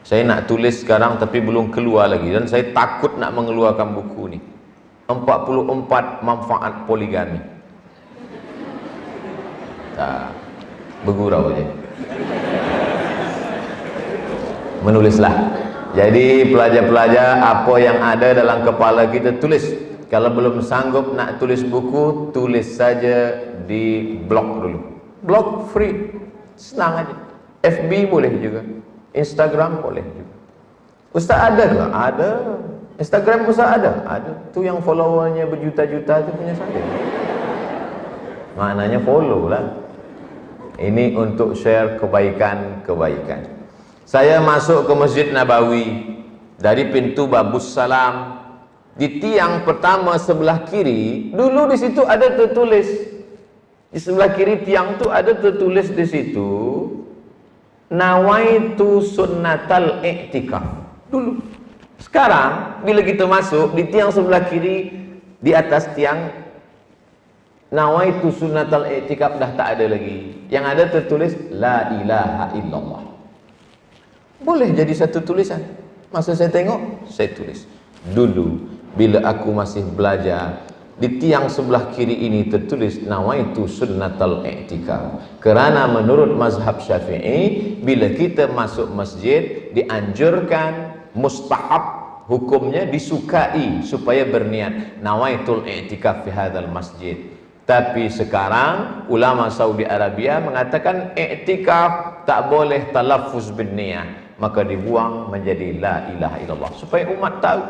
Saya nak tulis sekarang tapi belum keluar lagi, dan saya takut nak mengeluarkan buku ni. 44 manfaat poligami. Tak, bergurau je. Menulislah. Jadi pelajar-pelajar, apa yang ada dalam kepala kita tulis. Kalau belum sanggup nak tulis buku, tulis saja di blog dulu. Blog free, senang aja. FB boleh juga, Instagram boleh juga. Ustaz ada ke? Ada. Instagram Ustaz ada? Ada. Tu yang followernya berjuta-juta tu punya saya. Maknanya follow lah. Ini untuk share kebaikan-kebaikan. Saya masuk ke Masjid Nabawi dari pintu Babus Salam. Di tiang pertama sebelah kiri, dulu di situ ada tertulis. Di sebelah kiri tiang tu ada tertulis di situ, nawaitu sunnatal i'tikaf. Dulu. Sekarang bila kita masuk di tiang sebelah kiri, di atas tiang nawaitu sunnatal i'tikaf dah tak ada lagi. Yang ada tertulis la ilaha illallah. Boleh jadi satu tulisan. Masa saya tengok, saya tulis. Dulu bila aku masih belajar, di tiang sebelah kiri ini tertulis nawaitu sunnatal i'tikaf. Kerana menurut mazhab Syafi'i, bila kita masuk masjid dianjurkan, mustahab, hukumnya disukai supaya berniat nawaitul i'tikaf fi hadzal masjid. Tapi sekarang ulama Saudi Arabia mengatakan i'tikaf tak boleh talaffuz bin niyah, maka dibuang menjadi la ilaha illallah supaya umat tahu.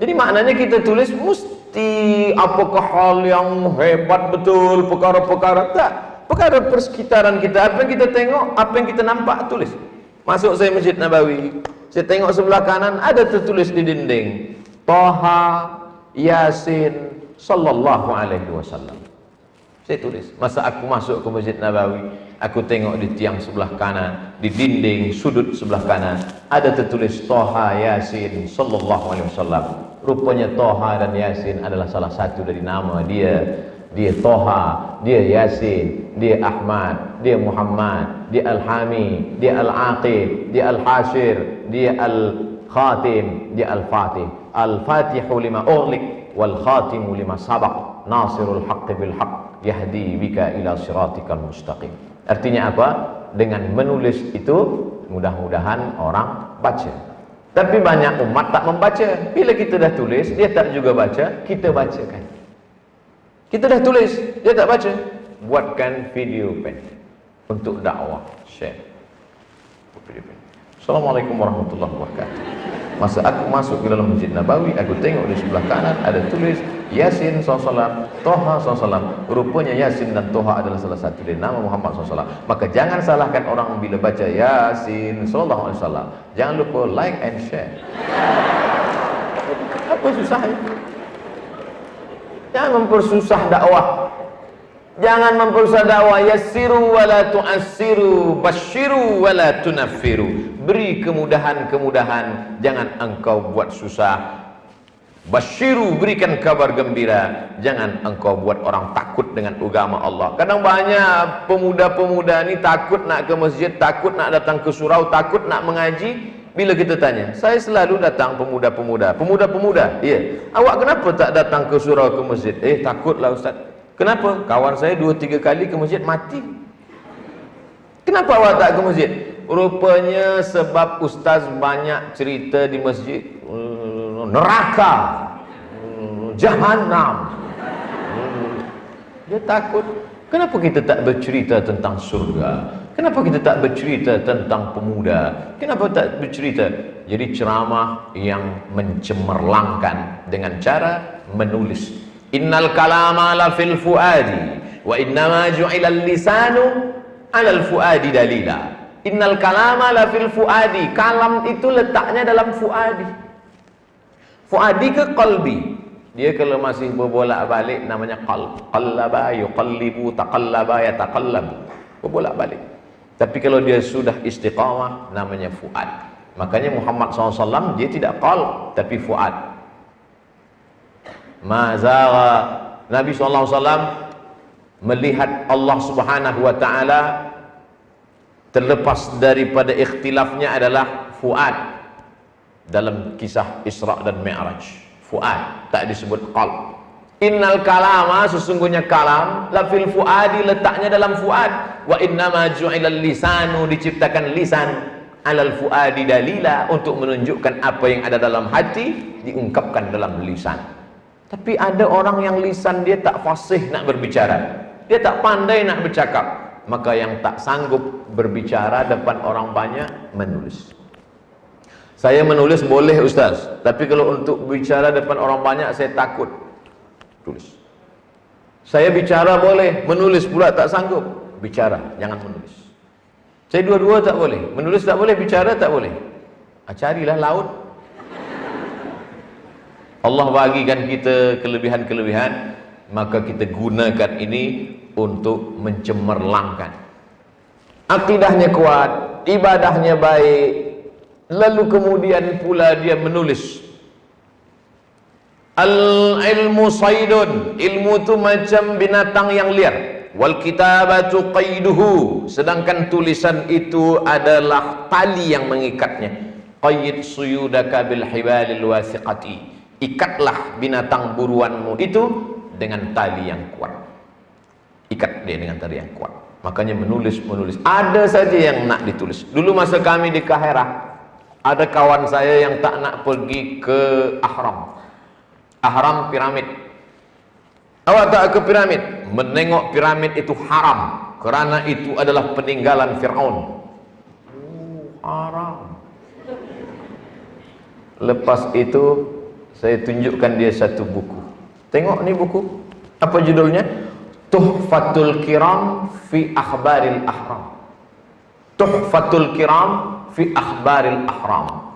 Jadi maknanya kita tulis mesti apakah hal yang hebat betul, perkara-perkara tak. Perkara persekitaran kita, apa yang kita tengok, apa yang kita nampak, tulis. Masuk saya Masjid Nabawi, saya tengok sebelah kanan ada tertulis di dinding Taha Yasin sallallahu alaihi wasallam. Saya tulis. Masa aku masuk ke Masjid Nabawi, aku tengok di tiang sebelah kanan, di dinding sudut sebelah kanan ada tertulis Taha Yasin sallallahu alaihi wasallam. Rupanya Taha dan Yasin adalah salah satu dari nama dia. Dia Taha, dia Yasin, dia Ahmad, dia Muhammad, dia Al-Hami, dia Al-Aqib, dia Al-Hashir, dia Al-Khatim, dia Al-Fatih. Al-Fatihu lima ughliq wal khatimu lima sabaq, nasirul haqqi bil haqq, yahdi bika ila siratikal mustaqim. Artinya apa? Dengan menulis itu mudah-mudahan orang baca. Tapi banyak umat tak membaca. Bila kita dah tulis, dia tak juga baca, kita bacakan. Kita dah tulis, dia tak baca, buatkan video pendek untuk dakwah, share video pendek. Assalamualaikum warahmatullahi wabarakatuh. Masa aku masuk ke dalam Masjid Nabawi, aku tengok di sebelah kanan ada tulis Yasin SAW, Toha SAW. Rupanya Yasin dan Toha adalah salah satu dari nama Muhammad SAW. Maka jangan salahkan orang bila baca Yasin SAW. Jangan lupa like and share. Apa susahnya? Jangan mempersusah dakwah. Jangan mempersusah dakwah. Yassiru wa la tu'assiru, basyiru wa la tunaffiru. Beri kemudahan-kemudahan, jangan engkau buat susah. Basyiru, berikan kabar gembira, jangan engkau buat orang takut dengan agama Allah. Kadang banyak pemuda-pemuda ni takut nak ke masjid, takut nak datang ke surau, takut nak mengaji. Bila kita tanya, saya selalu datang pemuda-pemuda, ya, awak kenapa tak datang ke surau, ke masjid? Takutlah Ustaz. Kenapa? Kawan saya 2-3 kali ke masjid mati. Kenapa awak tak ke masjid? Rupanya sebab ustaz banyak cerita di masjid, neraka, jahanam. Dia takut. Kenapa kita tak bercerita tentang surga? Kenapa kita tak bercerita tentang pemuda? Kenapa tak bercerita? Jadi ceramah yang mencemerlangkan dengan cara menulis. Innal kalama la fil fuadi wa innama ju'ilal lisanu 'alal fuadi dalila. Innal kalama la fil fuadi. Kalam itu letaknya dalam fuadi. Fuadi ke qalbi. Dia kalau masih berbolak-balik namanya qalb. Qallaba yuqallibu, taqallaba yataqallabu. Berbolak-balik. Tapi kalau dia sudah istiqamah namanya fuad. Makanya Muhammad SAW dia tidak qalb tapi fuad. Mazagha, Nabi SAW melihat Allah Subhanahu wa ta'ala, terlepas daripada ikhtilafnya adalah fuad. Dalam kisah Isra dan Mi'raj, fuad, tak disebut qalb. Innal kalama, sesungguhnya kalam, la fil fuadi, letaknya dalam fuad. Wa innama ju'ilal lisanu, diciptakan lisan, alal fuadi dalila, untuk menunjukkan apa yang ada dalam hati diungkapkan dalam lisan. Tapi ada orang yang lisan dia tak fasih nak berbicara, dia tak pandai nak bercakap, maka yang tak sanggup berbicara depan orang banyak, menulis. Saya menulis boleh Ustaz, tapi kalau untuk bicara depan orang banyak saya takut. Tulis. Saya bicara boleh, menulis pula tak sanggup. Bicara, jangan menulis. Saya dua-dua tak boleh, menulis tak boleh, bicara tak boleh. Carilah laut. Allah bagikan kita kelebihan-kelebihan, maka kita gunakan ini untuk mencemerlangkan. Akidahnya kuat, ibadahnya baik, lalu kemudian pula dia menulis. Al-ilmu saydun, ilmu itu macam binatang yang liar. Wal kitabatu qayduhu, sedangkan tulisan itu adalah tali yang mengikatnya. Qayyid suyudaka bil hibalil wasiqati, ikatlah binatang buruanmu itu dengan tali yang kuat. Ikat dia dengan tali yang kuat. Makanya menulis. Ada saja yang nak ditulis. Dulu masa kami di Kaherah, ada kawan saya yang tak nak pergi ke Ahram. Ahram piramid. Awak tak ke piramid? Menengok piramid itu haram, kerana itu adalah peninggalan Fir'aun. Haram. Lepas itu saya tunjukkan dia satu buku. Tengok ni buku. Apa judulnya? Tuhfatul Kiram fi Akhbaril Ahram. Tuhfatul Kiram fi Akhbaril Ahram.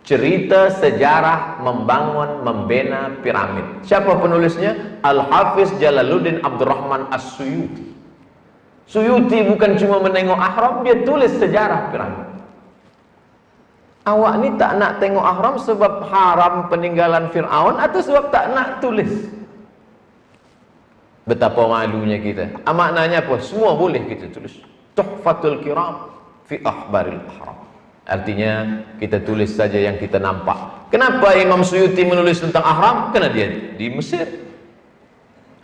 Cerita sejarah membangun, membina piramid. Siapa penulisnya? Al-Hafiz Jalaluddin Abdurrahman As-Suyuti. Suyuti bukan cuma menengok ahram, dia tulis sejarah piramid. Awak ni tak nak tengok ahram sebab haram peninggalan Fir'aun, atau sebab tak nak tulis? Betapa malunya kita. Maknanya apa? Semua boleh kita tulis. Tuhfatul Kiram fi Akhbaril Ahram. Artinya kita tulis saja yang kita nampak. Kenapa Imam Suyuti menulis tentang ahram? Kerana dia di Mesir.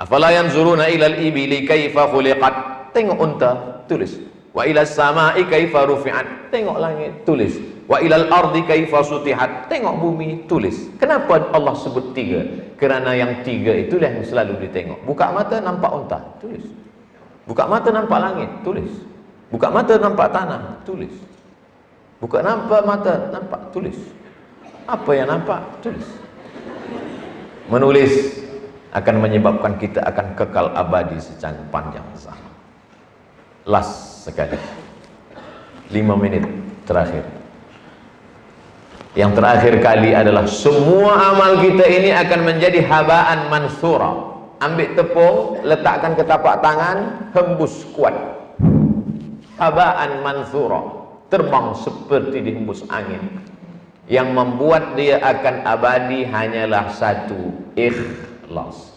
Afala yanzuruna ilal ibili kaifa khuliqat, tengok unta, tulis. Wa ilas samai kaifa rufi'at, tengok langit, tulis. Wa ilal ardi kaifa sutihat, tengok bumi, tulis. Kenapa Allah sebut tiga? Kerana yang tiga itulah yang selalu ditengok. Buka mata nampak unta, tulis. Buka mata nampak langit, tulis. Buka mata nampak tanah, tulis. Buka nampak mata nampak, tulis. Apa yang nampak, tulis. Menulis akan menyebabkan kita akan kekal abadi sepanjang zaman. Last sekali, 5 menit terakhir. Yang terakhir kali adalah semua amal kita ini akan menjadi habaan mansura. Ambil tepung, letakkan ke tapak tangan, hembus kuat. Habaan mansura, terbang seperti dihembus angin. Yang membuat dia akan abadi hanyalah satu, ikhlas.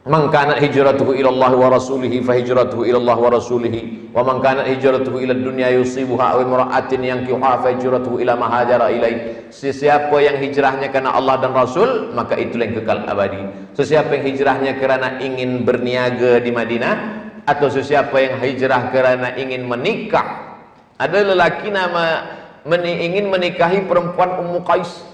Man kanat hijratuhu ila Allah wa rasulihi fa hijratuhu ila Allah wa rasulihi, wa man kanat hijratuhu ila dunya yusibuha aw imra'atin yankihuha fa hijratuhu ila ma hajara ilaih. Sesiapa yang hijrahnya karena Allah dan Rasul, maka itulah yang kekal abadi. Sesiapa yang hijrahnya kerana ingin berniaga di Madinah, atau sesiapa yang hijrah kerana ingin menikah. Ada lelaki ingin menikahi perempuan Ummu Qais.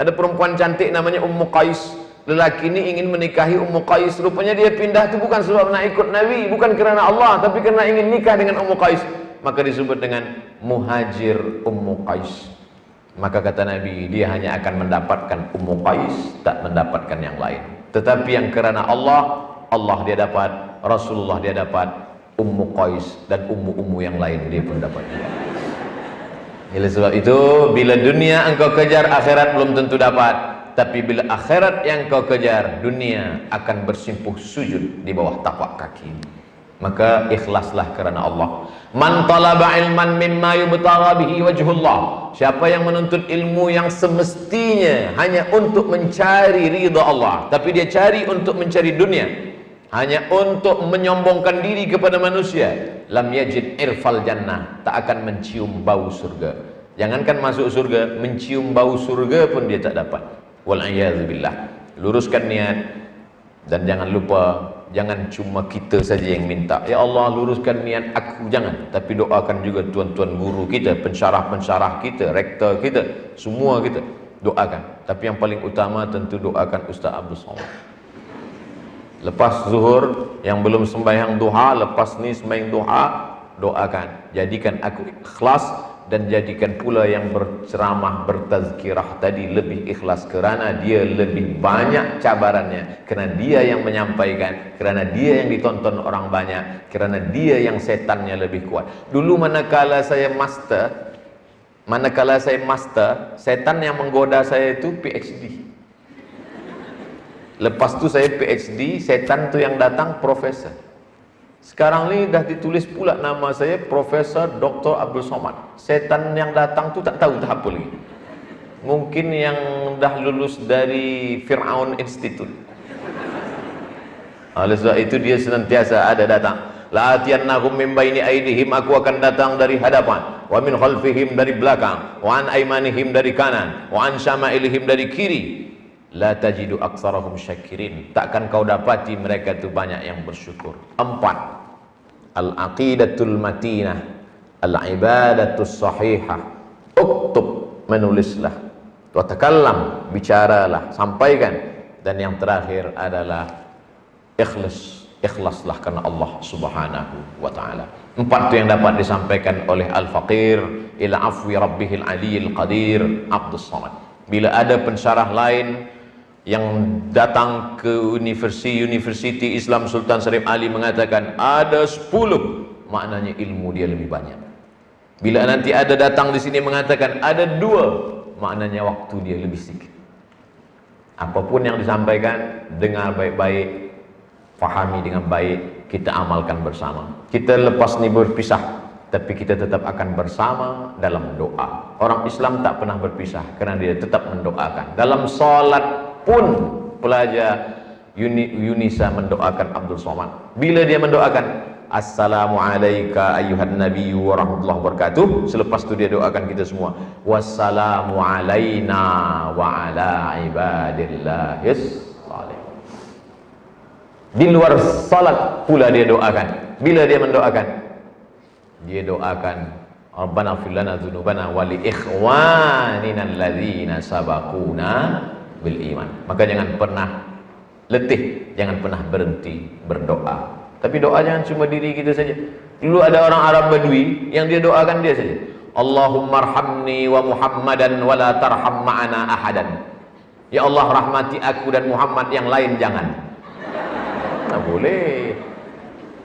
Ada perempuan cantik namanya Ummu Qais. Lelaki ini ingin menikahi Ummu Qais. Rupanya dia pindah itu bukan sebab nak ikut Nabi, bukan kerana Allah, tapi kerana ingin nikah dengan Ummu Qais. Maka disebut dengan muhajir Ummu Qais. Maka kata Nabi, dia hanya akan mendapatkan Ummu Qais, tak mendapatkan yang lain. Tetapi yang kerana Allah, Allah dia dapat, Rasulullah dia dapat, Ummu Qais dan ummu-ummu yang lain dia pun dapat. Oleh sebab itu, bila dunia engkau kejar, akhirat belum tentu dapat. Tapi bila akhirat yang kau kejar, dunia akan bersimpuh sujud di bawah tapak kaki. Maka ikhlaslah kerana Allah. Man talaba ilman mimma yubtagha bihi wajhullah. Siapa yang menuntut ilmu yang semestinya hanya untuk mencari ridha Allah, tapi dia cari untuk mencari dunia, hanya untuk menyombongkan diri kepada manusia, lam yajid irfal jannah, tak akan mencium bau surga. Jangankan masuk surga, mencium bau surga pun dia tak dapat. Wal'iyadzubillah. Luruskan niat dan jangan lupa jangan cuma kita saja yang minta, ya Allah luruskan niat aku, jangan, tapi doakan juga tuan-tuan guru kita, pensyarah-pensyarah kita, rektor kita, semua kita doakan. Tapi yang paling utama tentu doakan Ustaz Abdul Somad. Lepas zuhur yang belum sembahyang duha, lepas ni sembahyang duha, doakan, jadikan aku ikhlas, dan jadikan pula yang berceramah, bertazkirah tadi lebih ikhlas, kerana dia lebih banyak cabarannya, kerana dia yang menyampaikan, kerana dia yang ditonton orang banyak, kerana dia yang setannya lebih kuat. Dulu manakala saya master, setan yang menggoda saya itu PhD. Lepas tu saya PhD, setan tu yang datang profesor. Sekarang ni dah ditulis pula nama saya Profesor Dr. Abdul Somad. Setan yang datang tu tak tahu dah apa lagi. Mungkin yang dah lulus dari Fir'aun Institute. Oleh sebab itu dia senantiasa ada datang. La atiyannahum min baini aydihim, aku akan datang dari hadapan, wa min khalfihim dari belakang, wa an aymanihim dari kanan, wa an syama'ilihim dari kiri. La tajidu aktsarahum syakirin, takkan kau dapati mereka itu banyak yang bersyukur. 4. Al-aqidatul matinah, al-ibadatus sahihah. Uktub, menulislah, wa takallam, bicaralah, sampaikan. Dan yang terakhir adalah ikhlaslah karena Allah Subhanahu wa taala. 4 itu yang dapat disampaikan oleh Al-Faqir ila afwi rabbihil aliyil qadir Abdul Somad. Bila ada pensyarah lain yang datang ke Universiti Islam Sultan Syarif Ali mengatakan ada 10, maknanya ilmu dia lebih banyak. Bila nanti ada datang di sini mengatakan ada 2, maknanya waktu dia lebih sedikit. Apapun yang disampaikan, dengar baik-baik, fahami dengan baik, kita amalkan bersama. Kita lepas ni berpisah, tapi kita tetap akan bersama dalam doa. Orang Islam tak pernah berpisah kerana dia tetap mendoakan. Dalam salat pun pelajar Yunisa mendoakan Abdul Somad. Bila dia mendoakan Assalamualaikum ayyuhan nabiyyu wa rahmatullahi wabarakatuh, selepas itu dia doakan kita semua wassalamu alaina wa ala ibadillahis salih. Di luar salat pula dia doakan. Bila dia mendoakan, dia doakan Rabbana ighfir lana dzunubana wa li ikhwanina alladzina sabaquna bil iman. Maka jangan pernah letih, jangan pernah berhenti berdoa. Tapi doa jangan cuma diri kita saja. Dulu ada orang Arab Badui yang dia doakan dia saja, Allahumma arhamni wa Muhammadan wa la tarham ma'ana ahadan. Ya Allah, rahmati aku dan Muhammad, yang lain jangan. Tak boleh.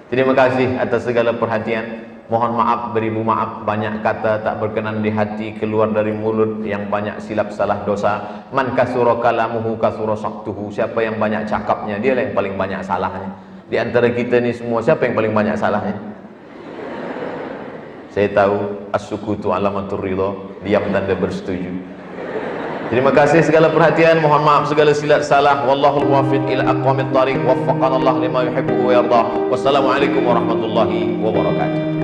Terima kasih atas segala perhatian. Mohon maaf, beribu maaf, banyak kata tak berkenan di hati keluar dari mulut, yang banyak silap salah dosa. Man kasura kalamuhu kasura saktuhu, siapa yang banyak cakapnya, dia yang paling banyak salahnya. Di antara kita ni semua, siapa yang paling banyak salahnya? Saya tahu as-sukutu alamatur ridha, diam tanda bersetuju. Terima kasih segala perhatian, mohon maaf segala silap salah. Wallahul muwaffiq ila aqwamit thariq, waffaqana Allah lima yuhibbu wa yarda. Wassalamualaikum warahmatullahi wabarakatuh.